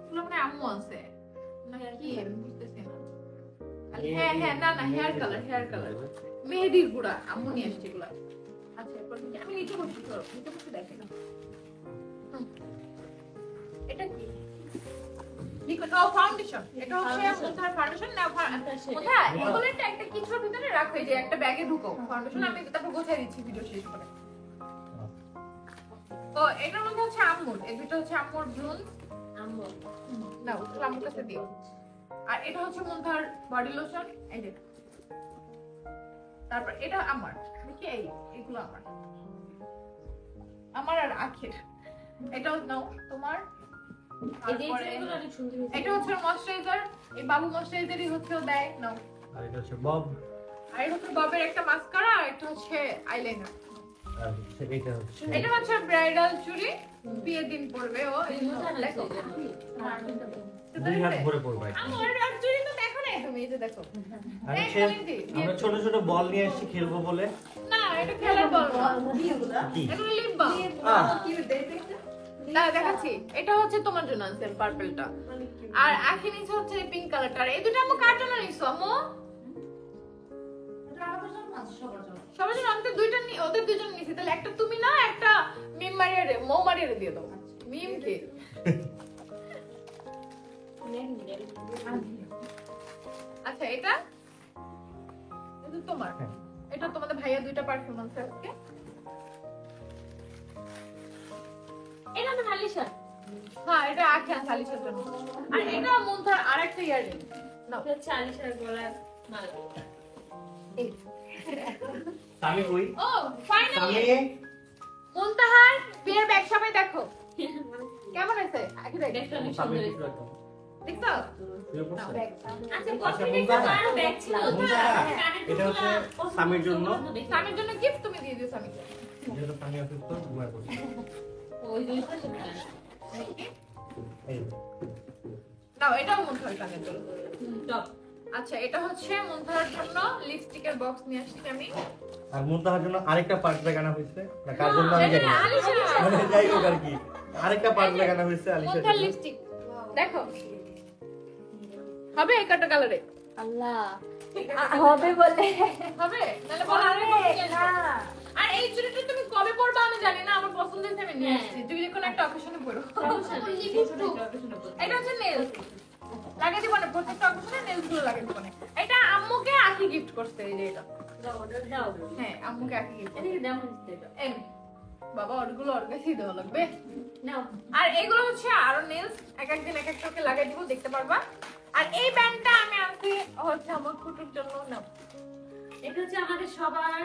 A: এগুলো মানে আম্মু আছে না কি আমি বুঝতেছি না। হ্যাঁ হ্যাঁ না না হেয়ার কালার মেহেদির গুঁড়া আম্মু নিয়ে আসছে এগুলা। আচ্ছা এরপর কি আমি নিচে বসে দেখে না এটা কি লিকুইড ফাউন্ডেশন। এটা হচ্ছে মুনতাহার ফাউন্ডেশন না, কোথায় এগুলো একটা কিছুর ভিতরে রাখো, এই যে একটা ব্যাগে ঢুকো ফাউন্ডেশন। আমি তারপর গোছাই দিচ্ছি ভিডিও শেষ করে। তো এটার মধ্যে হচ্ছে আম্মুর, এই দুটো হচ্ছে আম্মুর ব্লুন
F: আম্মু
A: না ওটা আম্মুর কাছে দিও। আর এটা হচ্ছে মুনতাহার বডি লোশন, এই যে। তারপর এটা আমার দেখি, এইগুলো আমার আর আখের। এটাও নাও তোমার।
F: এই যে
A: তারপরে
F: এগুলো অনেক সুন্দর হয়েছে।
A: এটা হচ্ছে ময়শ্চারাইজার, এই বাবু ময়শ্চারাইজারই হচ্ছে ও দেয়, নাও।
C: আর এটা হচ্ছে বব,
A: আর এটা হচ্ছে ববের একটা মাস্কারা, আর একটা হচ্ছে আইলাইনার।
C: আর হচ্ছে এটা হচ্ছে
A: এটা হচ্ছে ব্রাইডাল চুড়ি, বিয়ের দিন পরবে ও। এই
F: মজা লাগছে
A: দেখো
F: এটা।
C: 2 হাত ভরে পড়বে।
A: আমার আর চুড়ি তো দেখো না তুমি, এই যে দেখো।
C: আর
A: এই
C: হচ্ছে
A: খালি দি,
C: আমরা ছোট ছোট বল নিয়ে এসেছি খেলবো বলে।
A: না এটা খেলার বল না,
C: কি
A: এগুলো লিপ বাম। না দেখাচ্ছি, এটা হচ্ছে তোমার জন্য আনছেন পার্পলটা, আর আখি নিচে হচ্ছে পিঙ্ক কালারটা। এই দুটো আম্মু কার জন্য নিছো আম্মু? সবার জন্য। আমি তো দুইটা ওদের দুজন নিছি, তাহলে একটা তুমি না, একটা মিম মারিয়ারে মৌ মারিয়ারে দিয়ে দাও। মিম কে? আচ্ছা এটা তোমার, এটা তোমাদের ভাইয়া দুইটা পারফিউম আছে আজকে।
F: এটা তো হালিশা।
A: হ্যাঁ এটা আখি আর সালিশের জন্য। আর এটা মুনতাহার আরেকটা ইয়ারিং নাও।
F: এটা হচ্ছে আলিশার গলার মালা।
C: আমি কই
A: ও ফাইনালি
C: আমি
A: মুনতাহার বিয়ের ব্যাগ সবাই দেখো কেমন হয়েছে। আখি দেখ,
F: দেখতে অনেক
C: আমি
F: সুন্দর
C: কিছু
F: হয়েছে।
C: রাখবো।
A: দেখছো?
C: শুয়ে পড়ছে?
F: আচ্ছা
C: আচ্ছা,
F: কসমেটিক্স
C: মুনতাহা।
F: আর ব্যাগ ছিল।
C: মুনতাহা, এটা হচ্ছে স্বামীর জন্য।
A: স্বামীর জন্য গিফট তুমি দিয়ে দিও স্বামীকে।
C: যেহেতু স্বামী অসুস্থ ঘুমায় পড়ছে।
F: ওই দুইটা ছিল।
C: এই
A: নাও এটাও মুনতাহার কানের জন্য।
F: টপ।
A: আচ্ছা এটা হচ্ছে মুনতাহার জন্য লিপস্টিকের বক্স নিয়ে আসছি আমি।
C: আর মুনতাহার জন্য আরেকটা পার্ট লাগানো হয়েছে, না কার জন্য আমি জানি না।
A: আলিশা
C: মানে যাই হোক আর কি, আরেকটা পার্ট লাগানো হয়েছে আলিশার
A: মুনতাহার
C: জন্য।
A: লিপস্টিক দেখো হবে এই কাটা কালারে
B: আল্লাহ হবে বলে
A: হবে, নাহলে বল আরে
B: না
A: আর এই চুড়িটা তুমি কবে পরবা আমি জানি না, আমার পছন্দ হয়েছে আমি নিয়ে আসছি। তুমি যে কোনো একটা অকেশনে পরো। এটা হচ্ছে নেলস লাগিয়ে দিব না, প্রত্যেকটা অকেশনে নেলস গুলো লাগিয়ে দিব না। এটা আম্মুকে আখি গিফট করতে, এই যে এটা।
F: দাও।
A: হ্যাঁ আম্মুকে আখি গিফট।
F: এদিকে দাও হচ্ছে এটা।
A: এমনি বাবা ওরগুলো ওর কাছেই দেওয়া লাগবে।
F: নাও।
A: আর এগুলো হচ্ছে আরো নেলস, এক একদিন এক একটা করে লাগাই দিব, দেখতে পারবা। আর এই ব্যান্ডটা আমি আনছি হচ্ছে আমার কুটুর জন্য। নাও
F: এটা হচ্ছে আমাদের সবার।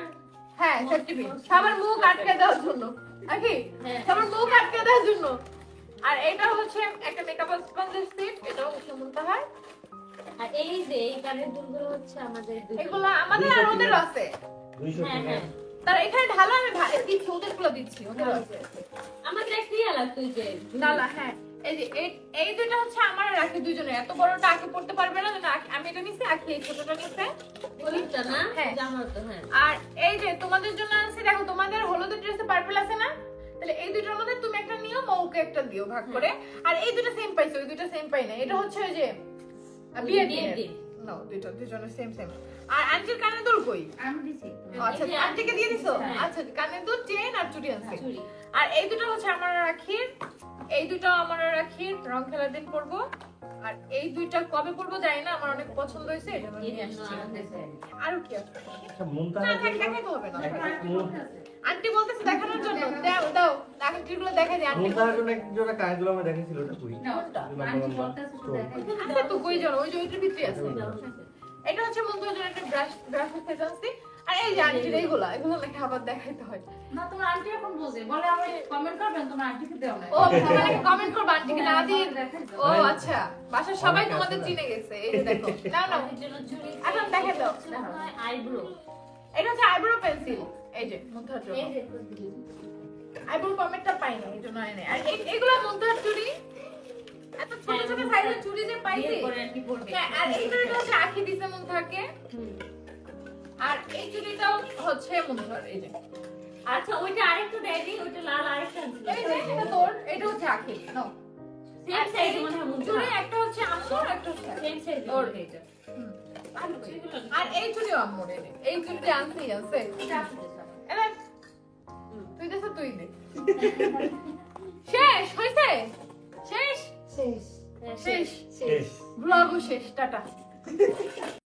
A: হ্যাঁ সেফটি পিন, সবার মুখ আটকে দেওয়ার জন্য। আখি
F: হ্যাঁ।
A: সবার মুখ আটকে দেওয়ার জন্য। আর এটা হচ্ছে একটা মেকআপ স্পঞ্জের সেট, এটাও হচ্ছে মুনতাহার।
F: আর এই যে এই কানের দুলগুলো হচ্ছে আমাদের দুটো।
A: এগুলো আমাদের আর ওদের আছে।
C: 200
F: হ্যাঁ,
C: টাকা
F: হ্যাঁ।
A: তার এখানে ঢালা আমি দিচ্ছি, ওদেরগুলো দিচ্ছি, ওদের আছে।
F: আমাদের একটা ইয়ে লাগতো এই যে
A: ডালা, হ্যাঁ। এই যে এই দুইটা হচ্ছে আমার আর আখি দুইজনের। এত বড়টা আখি পড়তে পারবে না, আমি এটা নিছি, আখি এই ছোটটা নিছে।
F: হলুদটা না?
A: হ্যাঁ।
F: জামার তো, হ্যাঁ।
A: আর এই যে তোমাদের জন্য আছে, দেখো তোমাদের হলুদের ড্রেসে পার্পল আছে না, তাহলে এই দুইটার মধ্যে তুমি একটা নিও, মৌকে একটা দিও ভাগ করে। আর এই দুটো সেম পাইছো, ওই দুটো সেম পাই না। এটা হচ্ছে ওই যে বিয়ের
F: বিয়ের
A: দিন।
F: দিন।
A: না, দুজনের সেম সেম। আর আন্টির কানের দুল কই?
B: আমি দিছি
A: আচ্ছা,
F: এই যে
A: আন্টিকে দিয়ে দিছো?
F: হ্যাঁ।
A: আচ্ছা, কানের দুল, চেন আর চুড়ি আছে।
F: চুড়ি।
A: আর এই দুটো হচ্ছে আমার রাখির, এই দুটো আমার রাখির, রং খেলার দিন পরবো। আর এই দুইটা কবে পরবো জানি না, আমার অনেক পছন্দ হয়েছে, এই জন্য নিয়ে আসছি। আরো কি আছে?
C: আচ্ছা
A: না,
C: মুনতাহার
A: থাক, দেখাইতে হবে না।
C: মুন-
A: আন্টি বলতেছে দেখানোর জন্য, দাও দাও আন্টিগুলো দেখাই দিই। আন্টি
C: মুনতাহার জন্য এক জোড়া কানেরগুলো আমরা দেখেছিল, ওটা কই?
A: কোনটা?
B: আন্টি বলতেছে তো দেখাই
A: আছে তো, কই জানো, ওই যে ওইটার ভিতরে আছে। এটা হচ্ছে মন্দিরের জন্য একটা ব্রাশ সেট আছে। আর এই যে আন্টির এগুলো নাকি আবার দেখাইতে হয়।
B: না, তোমার আন্টি এখন বোঝে, বলে আমি কমেন্ট করবেন, তোমার আন্টিকে দেও না।
A: ও সবাই কমেন্ট করবে আন্টিকে না দিয়ে। ও আচ্ছা, বাসার সবাই তোমাদের চিনে গেছে। এই যে দেখো, নাও নাও।
F: আমাদের জন্য চুড়ি।
A: এখন দেখে দাও।
F: আইব্রো।
A: এটা হচ্ছে আইব্রো পেন্সিল, এই যে মুদ্রার জন্য।
F: এই যে
A: আইব্রো পমেটটা পাই না, এই জন্য আইনি। আর এগুলো মুদ্রার চুড়ি, এত ছোট ছোট সাইজের চুড়ি যে পাইছি।
F: বিয়ে করে আর কি পরবে।
A: হ্যাঁ, আর এই চুড়িটা হচ্ছে আখি দিছে মুদ্রাকে। আর এই চুড়িটাও হচ্ছে মুদ্রার, এই যে।
F: আচ্ছা, ওইটা আরেকটু দেয় দিই, ওইটা লাল আরেকটা আনছিল।
A: এই যে এটা তোর, এটা হচ্ছে আখি। নাও।
F: সেম সাইজ মনে হয় মুদ্রা।
A: চুড়ি একটা হচ্ছে আম্মুর, একটা হচ্ছে আখির।
F: সেম সাইজ
A: ওর।
F: ওর এটা।
A: ভালো করে। আর এই চুড়িও আম্মুর, এই চুড়িটা আনছি আছে। এবার তুই দেখ, তুই দে। শেষ হয়েছে? শেষ
B: শেষ
A: শেষ
C: শেষ।
A: ব্লগও শেষ, টাটা।